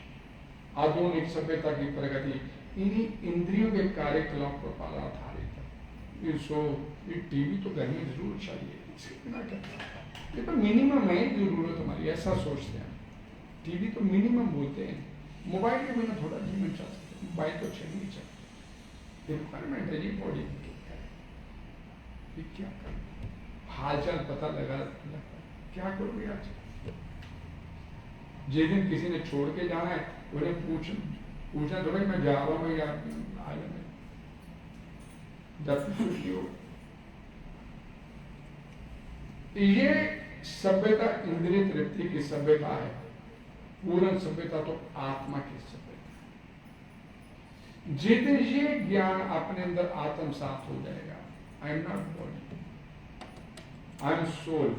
आधुनिक सभ्यता की प्रगति इन्हीं इंद्रियों के कार्यकलाप पर आधारित है। ये टीवी तो घर में जरूर चाहिए, इसके बिना क्या, ये तो मिनिमम है जरूरत हमारी, ऐसा सोचते हैं। टीवी तो मिनिमम बोलते हैं, मोबाइल के बिना थोड़ा जीवन चल सकते, मोबाइल तो चाहिए ही चाहिए, रिक्वायरमेंट है। ये बॉडी क्या कर, हालचाल पता लगा, क्या करोगे आज? जिस दिन किसी ने छोड़ के जाना है, उन्हें पूछना थोड़ा मैं जा रहा हूँ या आया मैं, जब खुशी हो। ये सभ्यता इंद्रिय तृप्ति की सभ्यता है। पूर्ण सभ्यता तो आत्मा की सभ्यता है। जिस दिन ये ज्ञान अपने अंदर आत्मसात हो जाएगा, I am not body, I am soul,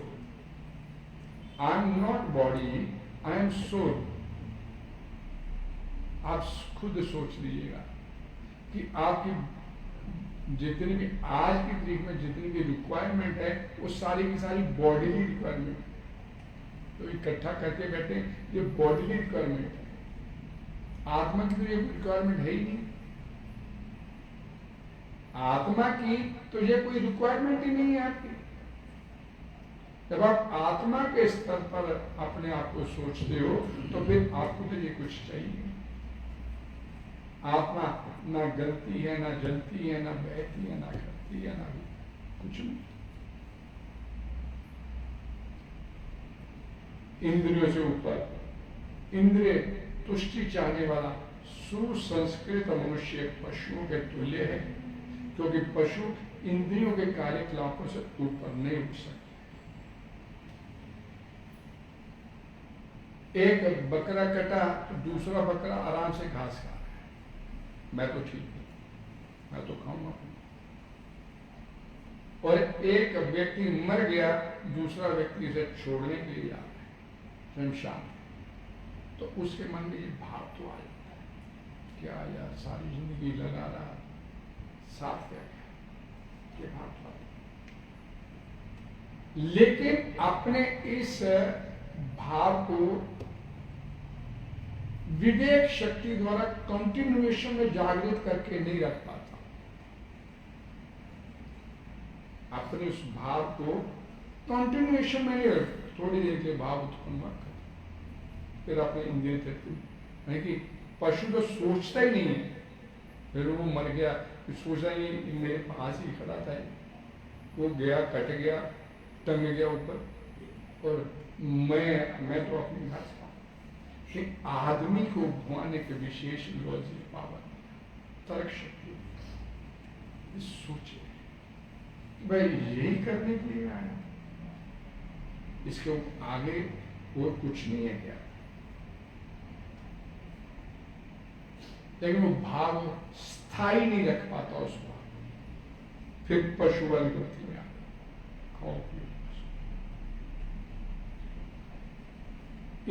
I am not body, I am soul. आप खुद सोच लीजिएगा कि आपकी जितनी भी आज की तारीख में जितनी भी रिक्वायरमेंट है, वो सारी की सारी बॉडीली रिक्वायरमेंट है। तो इकट्ठा करके बैठे, ये बॉडीली रिक्वायरमेंट है। आत्मा की तो ये रिक्वायरमेंट है ही नहीं। आत्मा की तो ये कोई रिक्वायरमेंट ही नहीं है आपकी। जब आप आत्मा के स्तर पर अपने आप को सोचते हो, तो फिर आपको तो ये कुछ चाहिए। आत्मा ना गलती है, ना जलती है, ना बहती है, ना करती है, ना कुछ नहीं। इंद्रियों से ऊपर, इंद्रिय तुष्टि चाहने वाला सुसंस्कृत मनुष्य पशुओं के तुल्य है, क्योंकि पशु इंद्रियों के कार्यकलापों से ऊपर नहीं उठ सकते। एक बकरा कटा तो दूसरा बकरा आराम से घास खा रहा है, मैं तो ठीक हूं, मैं तो खाऊंगा। और एक व्यक्ति मर गया, दूसरा व्यक्ति इसे छोड़ने के लिए आ रहा है शमशान, तो उसके मन में ये भाव तो आ जाता है, क्या यार सारी जिंदगी लगा रहा, साथ क्या गया, ये भाव तो आता है। लेकिन अपने इस भाव को विवेक शक्ति द्वारा कंटिन्यूएशन में जागृत करके नहीं रख पाता। अपने उस भाव को कंटिन्यूएशन में नहीं रख, थोड़ी देर के भाव उत्पन्न मत कर, फिर अपने इंद्रिय यानी कि पशु तो सोचता ही नहीं है, फिर वो मर गया, फिर सोचा ही मेरे पास ही खड़ा था, वो गया, कट गया, टंग गया ऊपर, और मैं तो अपनी घास खाऊं। आदमी को भगवान के विशेष लॉजिक पावर, तर्क शक्ति, सोचे भाई यही करने के लिए आया, इसके आगे और कुछ नहीं है क्या। लेकिन वो भाव स्थायी नहीं रख पाता उस भाव, फिर पशु वाली गति में आता, खाओ पियो,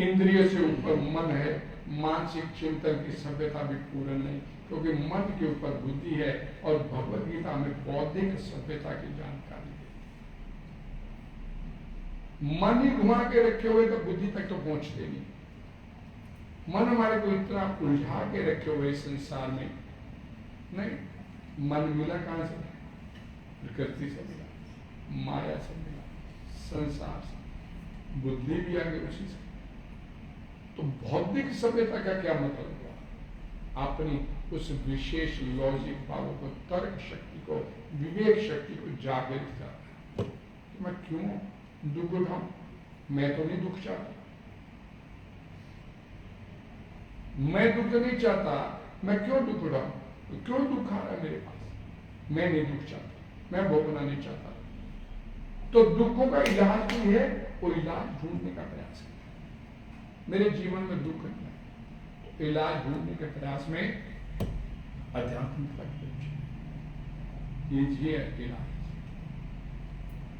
इंद्रिय से ऊपर मन है, मानसिक चिंतन की सभ्यता भी पूर्ण नहीं, क्योंकि मन के ऊपर बुद्धि है, और भगवद गीता में बौद्धिक सभ्यता की जानकारी है। मन ही घुमा के रखे हुए तो बुद्धि तक तो पहुंचते नहीं। मन हमारे को इतना उलझा के रखे हुए संसार में, नहीं, मन मिला कहां से, प्रकृति से मिला, माया से मिला, संसार से, बुद्धि भी आ गई उसी से। तो बौद्धिक सभ्यता का क्या मतलब हुआ, अपनी उस विशेष लॉजिक पावर को, तर्क शक्ति को, विवेक शक्ति को जागृत करना। तो मैं क्यों दुख उठाऊं, मैं तो नहीं दुख चाहता, मैं दुख नहीं चाहता, मैं क्यों दुख उठाऊं, तो क्यों दुख आ रहा है मेरे पास, मैं नहीं दुख चाहता, मैं भोगना नहीं चाहता। तो दुखों का इलाज भी है, वो इलाज ढूंढने का प्रयास है। मेरे जीवन में दुख नहीं है, तो इलाज ढूंढने के प्रयास में अध्यात्मिकता कीजिए इलाज।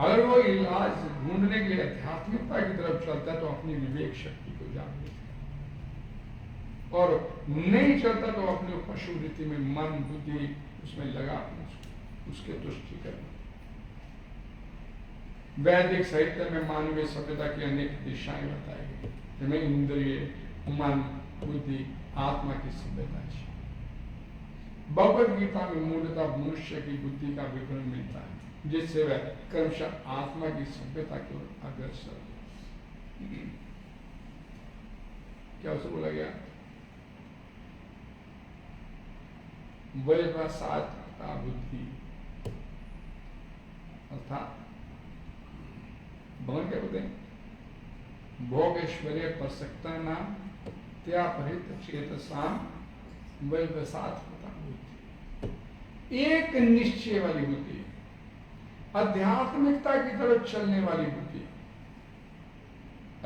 अगर वो इलाज ढूंढने के लिए अध्यात्मिकता की तरफ चलता है तो अपनी विवेक शक्ति को जागृत है, और नहीं चलता तो अपने पशु वृत्ति में मन बुद्धि उसमें लगा उसके तुष्टि करना। वैदिक साहित्य में मानवीय सभ्यता की अनेक दिशाएं बताई गई, जिनमें इंद्रिय, मन, बुद्धि, आत्मा की सभ्यता है। भगवद गीता में मूलतः मनुष्य की बुद्धि का विवरण मिलता है, जिससे वह क्रमशः आत्मा की सभ्यता की ओर अग्रसर हो। क्या उसे बोला गया, वैवसात्मता बुद्धि, अर्थात भगवान क्या बोलते हैं, भोग ऐश्वर्य प्रसक्ता नाम त्यापहृत चेतसाम वैवसात्मता बुद्धि, एक निश्चय वाली बुद्धि, आध्यात्मिकता की तरफ चलने वाली बुद्धि,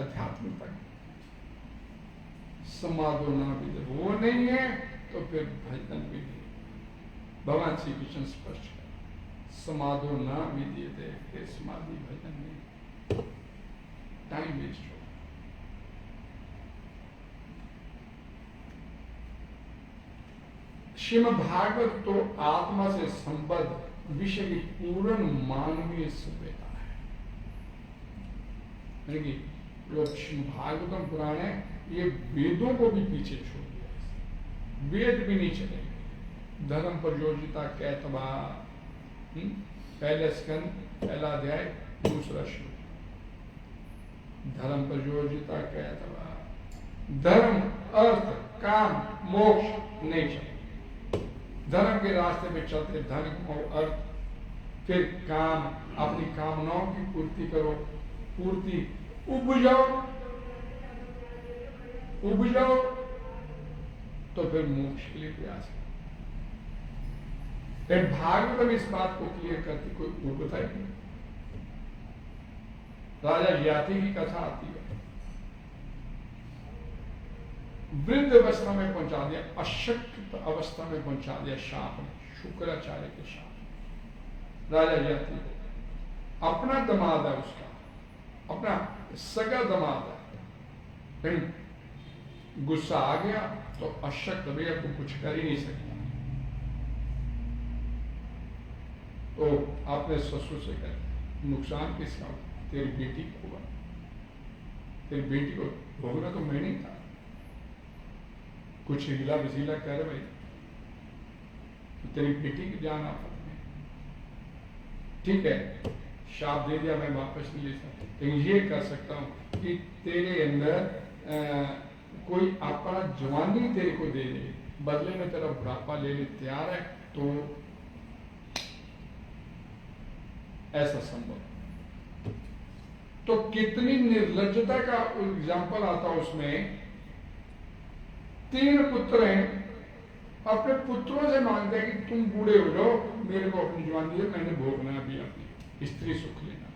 आध्यात्मिकता समाधो ना भी वो नहीं है तो फिर भजन भी नहीं। भगवान श्री कृष्ण स्पष्ट है, समाधो ना विद्यते, फिर समाधि भजन नहीं, टाइम वेस्ट हो। श्रीमद् भागवत तो आत्मा से संबद्ध विषय की पूर्ण मानवीय सभ्यता है। जो भागवतम पुराण है, ये वेदों को भी पीछे छोड़ दिया, वेद भी नहीं चलेंगे। धर्म प्रयोजिता कैतवा, पहले स्कंद, पहला अध्याय, दूसरा श्लोक, धर्म प्रयोजिता कैतवा, धर्म, अर्थ, काम, मोक्ष नहीं चले। धर्म के रास्ते पे चलते धर्म और अर्थ, फिर काम, अपनी कामनाओं की पूर्ति करो, पूर्ति उब जाओ तो फिर मोक्ष के लिए प्रयास करो। भागवत में इस बात को क्लियर करती कोई उबता ही नहीं। राजा याति की कथा आती है, वृद्ध अवस्था में पहुंचा दिया, अशक्त अवस्था में पहुंचा दिया शाप ने, शुक्राचार्य के शाप। राजा याति अपना दामाद है उसका, अपना सगा दामाद है, कहीं गुस्सा आ गया तो अशक्त भैया को कुछ कर ही नहीं सकता। तो आपने ससुर से कहा नुकसान किसका हुआ? तेरी बेटी को हुआ, तेरी बेटी को भोगना तो मैं नहीं था। कुछ हिला वसीला कर भाई, तो तेरी बेटी की जान आफत में। ठीक है, शाप दे दिया, मैं वापस नहीं ले सकता, लेकिन ये कर सकता हूं कि तेरे अंदर कोई अपना जवानी तेरे को दे दे, बदले में तेरा बुढ़ापा लेने तैयार है, तो ऐसा संभव। तो कितनी निर्लज्जता का एग्जाम्पल आता उसमें। 3 पुत्र हैं, अपने पुत्रों से मांगते हैं कि तुम बूढ़े हो जाओ, मेरे को अपनी जवानी दे, मैंने भोगना है अभी अपनी स्त्री सुख लेना।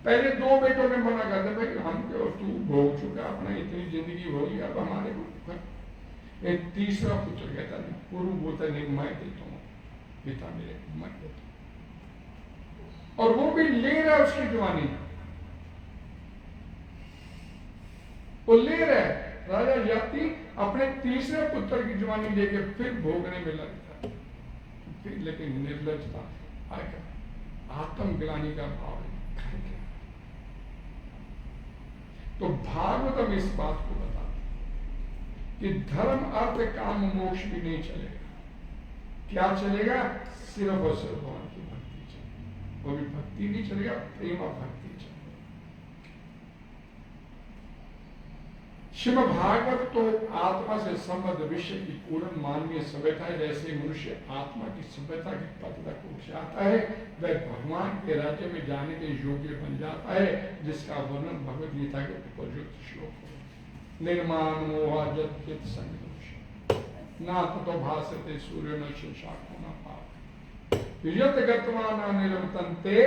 पहले 2 बेटों ने मना कर दिया, भाई हम क्यों, तू भोग चुका अपना, इतनी जिंदगी होगी, अब हमारे को। एक तीसरा पुत्र कहता नहीं, पूर्व बोलता नहीं, मैं देता हूँ पिता मेरे, मैं देता हूँ। और वो भी ले रहा है उसकी जवानी, वो ले रहा है। राजा याति अपने तीसरे पुत्र की जवानी लेके फिर भोगने में लगता, फिर लेकिन निर्लजता आएगा, आत्मग्लानि का भाव है। तो भागवतम इस बात को बताते कि धर्म अर्थ काम मोक्ष भी नहीं चलेगा। क्या चलेगा? सिर्फ और सिर्फ भगवान की भक्ति चलेगी। वो भी भक्ति नहीं चलेगा, प्रेम और भक्ति चलेगा। श्रीमद् भागवत तो आत्मा से संबद्ध विषय की पूर्ण मानवीय सभ्यता है। जैसे मनुष्य आत्मा की सभ्यता के पद तक पहुंच जाता है, वह भगवान के राज्य में जाने के योग्य बन जाता है, जिसका वर्णन भगवद गीता के उपयुक्त श्लोक है। निर्माण मोहाजत संग ना तो भाषते सूर्य न शाखो न पाप यत गतवाना निरंतन्ते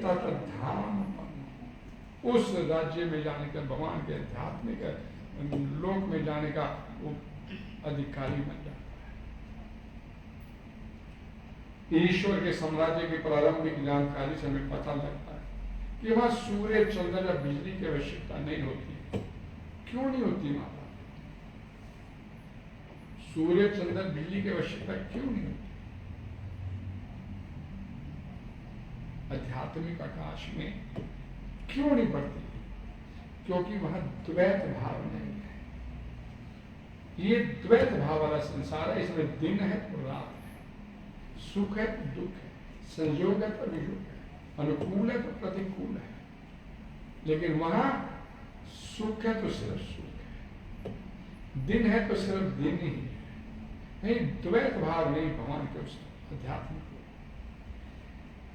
तत धाम। उस राज्य में जाने का, भगवान के आध्यात्मिक लोक में जाने का वो अधिकारी बन जाता है। ईश्वर के साम्राज्य की प्रारंभिक जानकारी से हमें पता लगता है कि वहां सूर्य, चंद्र या बिजली की आवश्यकता नहीं होती। क्यों नहीं होती माता? सूर्य, चंद्र, बिजली की आवश्यकता क्यों नहीं होती? आध्यात्मिक आकाश में क्यों नहीं पड़ती? क्योंकि वहां द्वैत भाव नहीं है। ये द्वैत भाव वाला संसार है, इसमें दिन है तो रात है, सुख है तो दुख है, संयोग है तो वियोग है, अनुकूल है तो प्रतिकूल है। लेकिन वहां सुख है तो सिर्फ सुख है, दिन है तो सिर्फ दिन ही है। नहीं, द्वैत भाव नहीं भगवान के उस अध्यात्म को।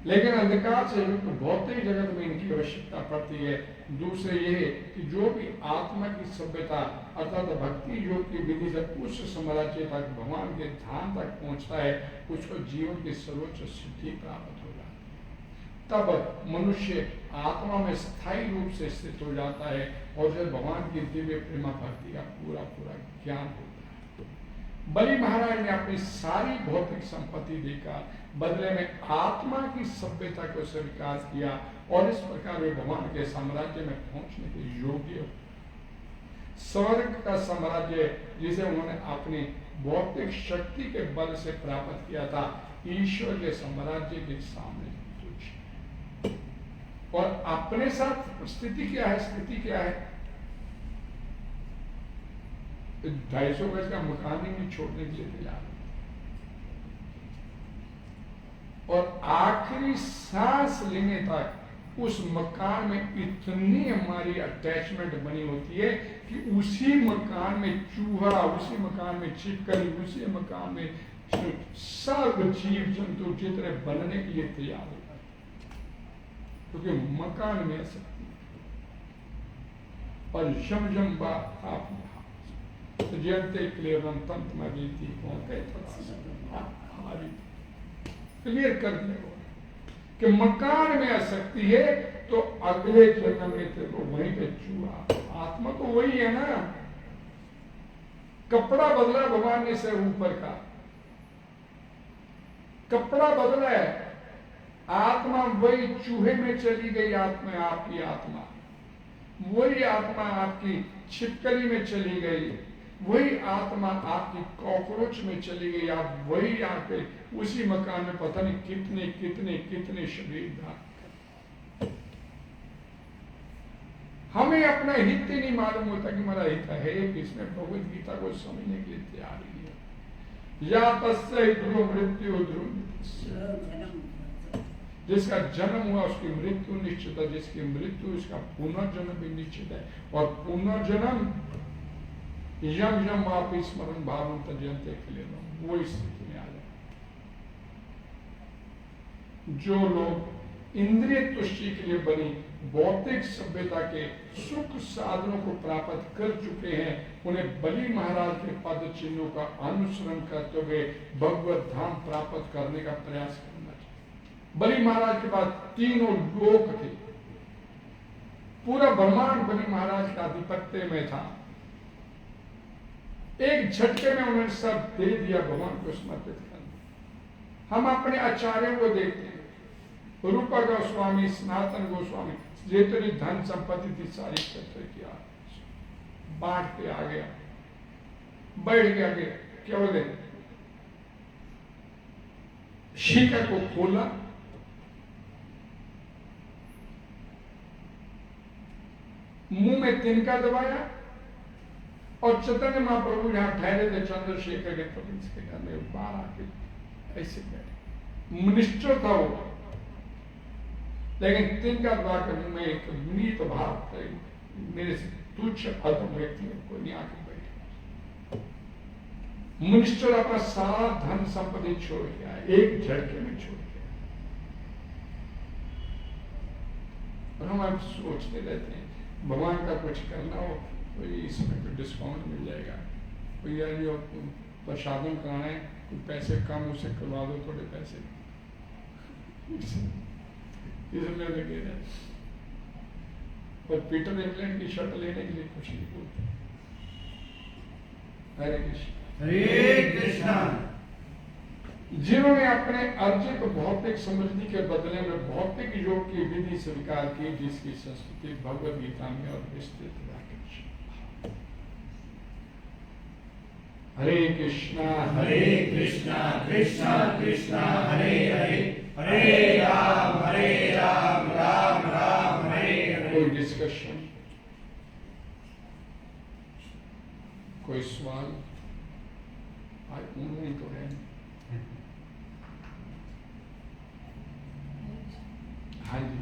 लेकिन अंधकार से युक्त भौतिक जगत में इनकी आवश्यकता पड़ती है। दूसरे ये कि जो भी आत्मा की सभ्यता अर्थात भक्ति योग की विधि से उस साम्राज्य तक, भगवान के ध्यान तक पहुंचता है, उसको जीवन की सर्वोच्च सिद्धि प्राप्त हो जाती है। तब मनुष्य आत्मा में स्थायी रूप से स्थित हो जाता है और फिर भगवान की दिव्य प्रेमा भक्ति का पूरा पूरा ज्ञान होता है। बलि महाराज ने अपनी सारी भौतिक संपत्ति देकर बदले में आत्मा की सभ्यता को स्वीकार किया और इस प्रकार वे भगवान के साम्राज्य में पहुंचने के योग्य। स्वर्ग का साम्राज्य जिसे उन्होंने अपनी भौतिक शक्ति के बल से प्राप्त किया था, ईश्वर के साम्राज्य के सामने तुच्छ। और अपने साथ स्थिति क्या है? स्थिति क्या है? 250 गज का मकान ही नहीं छोड़ने के लिए तैयार, और आखिरी सांस लेने तक उस मकान में इतनी हमारी अटैचमेंट बनी होती है कि उसी मकान में चूहा, उसी मकान में छिपकली, उसी मकान में सब जीव जंतु जितने बनने के लिए तैयार होता है, क्योंकि मकान में आसक्ति। और जम बात आप जयंते क्लियरम तंत्र में बीती क्लियर कर दिया कि मकान में आसक्ति है तो अगले जन्म में तेरे को वहीं पे चूहा। आत्मा तो वही है ना, कपड़ा बदला भगवान ने से ऊपर का कपड़ा बदला है, आत्मा वही चूहे में चली गई आत्मा, आपकी आत्मा वही आत्मा आपकी छिपकली में चली गई, वही आत्मा आपकी कॉकरोच में चली गई, आप वही आके उसी मकान में पता नहीं कितने कितने कितने शरीर धारण। हमें अपना हित ही नहीं मालूम होता कि हमारा हित है किसमें। भगवत गीता को समझने के लिए तैयार ही है। या तस्य ध्रुव मृत्यु ध्रुव, जिसका जन्म हुआ उसकी मृत्यु निश्चित है, जिसकी मृत्यु उसका पुनर्जन्म भी निश्चित है। और पुनर्जन्म यम यम आप स्मरण भाव तजंते के लिए वो स्थिति में आ जाए। जो लोग इंद्रिय तुष्टि के लिए बनी भौतिक सभ्यता के सुख साधनों को प्राप्त कर चुके हैं, उन्हें बलि महाराज के पद चिन्हों का अनुसरण करते हुए भगवत धाम प्राप्त करने का प्रयास करना चाहिए। बलि महाराज के पास तीनों लोक थे, पूरा ब्रह्मांड बलि महाराज का आधिपत्य में था। एक झटके में उन्होंने सब दे दिया, भगवान को समर्पित कर दिया। हम अपने आचार्यों को देखते हैं, रूपा गोस्वामी, सनातन गोस्वामी, जितनी धन संपत्ति थी सारी एकत्र किया, बांट के आ गया, बैठ गया के क्या बोले, शिखा को खोला, मुंह में तिनका दबाया और चैतन्य महाप्रभु जहां ठहरे थे चंद्रशेखर के प्रिंस के घर में बाहर आके ऐसे बैठे। मिनिस्टर था वो, लेकिन तिनका दबा कर मुंह में एक नीत भाव, मेरे से तुच्छ अधम व्यक्ति को नहीं आके बैठे। मिनिस्टर अपना सारा धन संपत्ति छोड़ के आया, एक झटके में छोड़ के आया। और हम अब सोचते रहते हैं भगवान का कुछ करना हो तो इसमें कोई डिस्काउंट मिल जाएगा, कोई यार जो प्रसादन कराना है, कोई पैसे कम उसे करवा दो, थोड़े पैसे इसमें लगे रहे। और पीटर इंग्लैंड की शर्ट लेने के लिए कुछ नहीं बोलते। हरे कृष्ण हरे कृष्णा। जिन्होंने अपने अर्जित भौतिक समृद्धि के बदले में भौतिक योग की विधि स्वीकार की, जिसकी संस्कृति भगवद गीता में और विस्तृत व्याख्या। हरे कृष्णा कृष्णा कृष्णा हरे हरे, हरे राम राम राम हरे हरे। कोई डिस्कशन, कोई सवाल? आज नहीं तो है। हाँ जी,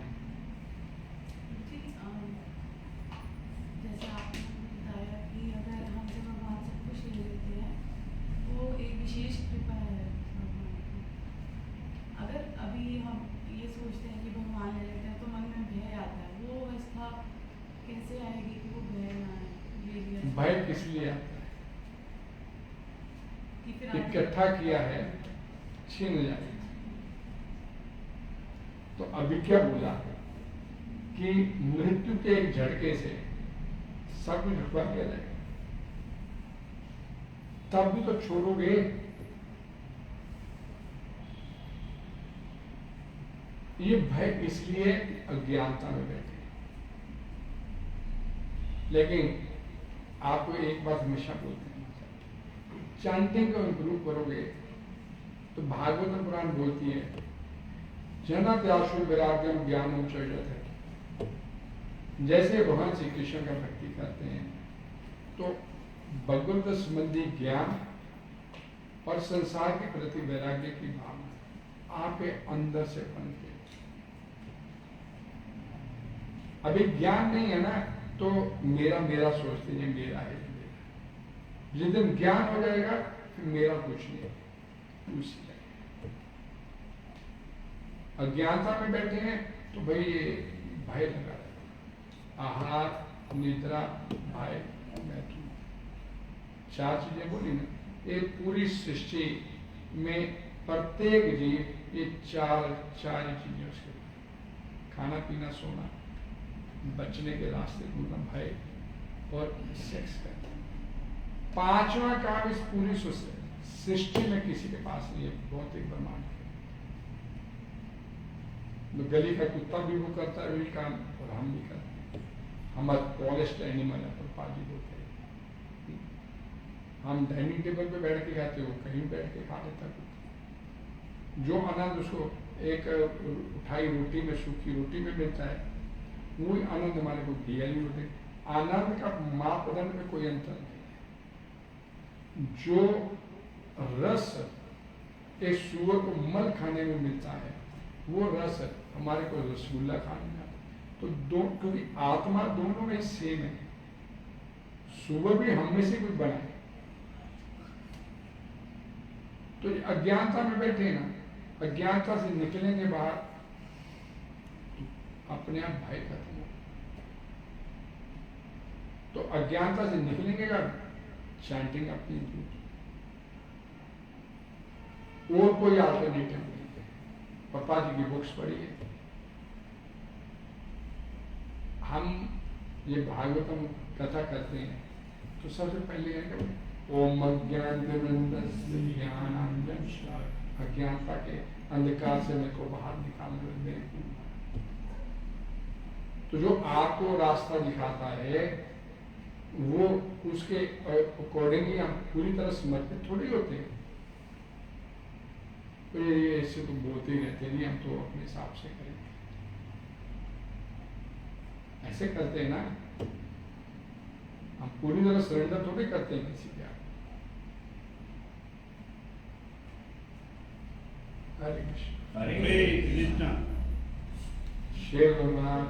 जैसा आपने बताया कि अगर हमसे भगवान सब कुछ ले लेते हैं वो एक विशेष कृपा है भगवान की। अगर अभी हम ये सोचते हैं कि भगवान ले लेते हैं तो मन में भय आता है, वो अवस्था कैसे आएगी कि वो भय ना आए? ले लिया भय किस लिए आता है? कि फिर इकट्ठा किया है, छीन जाएगा। तो अभी क्या बोला कि मृत्यु के एक झटके से सब कुछ रुकवा दिया जाएगा, तब भी तो छोड़ोगे। ये भय इसलिए अज्ञानता में बैठे। लेकिन आपको एक बात हमेशा बोलते हैं, चैंटिंग को इम्प्रूव करोगे तो भागवत पुराण बोलती है जनात्याशु वैराग्यम ज्ञानम चौजत है। जैसे भगवान श्री कृष्ण का भक्ति करते हैं तो भगवत संबंधी ज्ञान और संसार के प्रति वैराग्य की भावना आपके अंदर से बनती है। अभी ज्ञान नहीं है ना तो मेरा मेरा सोचते हैं, मेरा है मेरा। जिस दिन ज्ञान हो जाएगा फिर मेरा कुछ नहीं है, दूसरी अज्ञानता में बैठे हैं तो भाई ये भय लगा रहेगा। आहार, निद्रा, भय, मैथुन, चार चीजें बोली ना। ये पूरी सृष्टि में प्रत्येक जीव ये चार चीजें उसके, खाना पीना सोना, बचने के रास्ते ढूंढना, भय और सेक्स करना। पांचवा काम इस पूरी सृष्टि में किसी के पास नहीं है, भौतिक ब्रह्मांड। तो गली का कुत्ता भी वो करता है वही काम और हम भी करते हैं। हम पॉलिश्ड एनिमल है प्रभुपाद जी बोलते हैं। हम डाइनिंग टेबल पे बैठ के खाते हो, कहीं बैठ के खा लेता कुत्ता। जो आनंद उसको एक उठाई रोटी में, सूखी रोटी में मिलता है, वही आनंद हमारे को दिया ही होते। आनंद का मापदंड में कोई अंतर नहीं है। जो रस एक सुअर को मल खाने में मिलता है, वो रस हमारे को रसगुल्ला खाने में आता है। तो दो, क्योंकि आत्मा दोनों में सेम है। सुअर भी हम में से कुछ बना है। तो ये अज्ञानता में बैठे ना, अज्ञानता से निकलेंगे बाहर, अपने आप भय खत्म हो। तो अज्ञानता से निकलेंगे का चैंटिंग अपनी ड्यूटी, और कोई अल्टरनेटिव नहीं है। पापा जी की बुक्स पढ़िए। हम ये भागवतम कथा करते हैं तो सबसे पहले है ओम अज्ञानतिमिरन्धस्य ज्ञानाञ्जनशलाकया, अज्ञानता के अंधकार से मेरे को बाहर निकालने दे। तो जो आपको रास्ता दिखाता है वो उसके अकॉर्डिंगली हम पूरी तरह समर्पित थोड़ी होते हैं। तो ये ऐसे तो बोलते ही रहते नहीं, हम तो अपने हिसाब से करेंगे, ऐसे करते हैं ना। हम पूरी तरह सरेंडर थोड़ी करते हैं किसी के आगे। हरे कृष्ण। हरे कृष्ण। शेर भगवान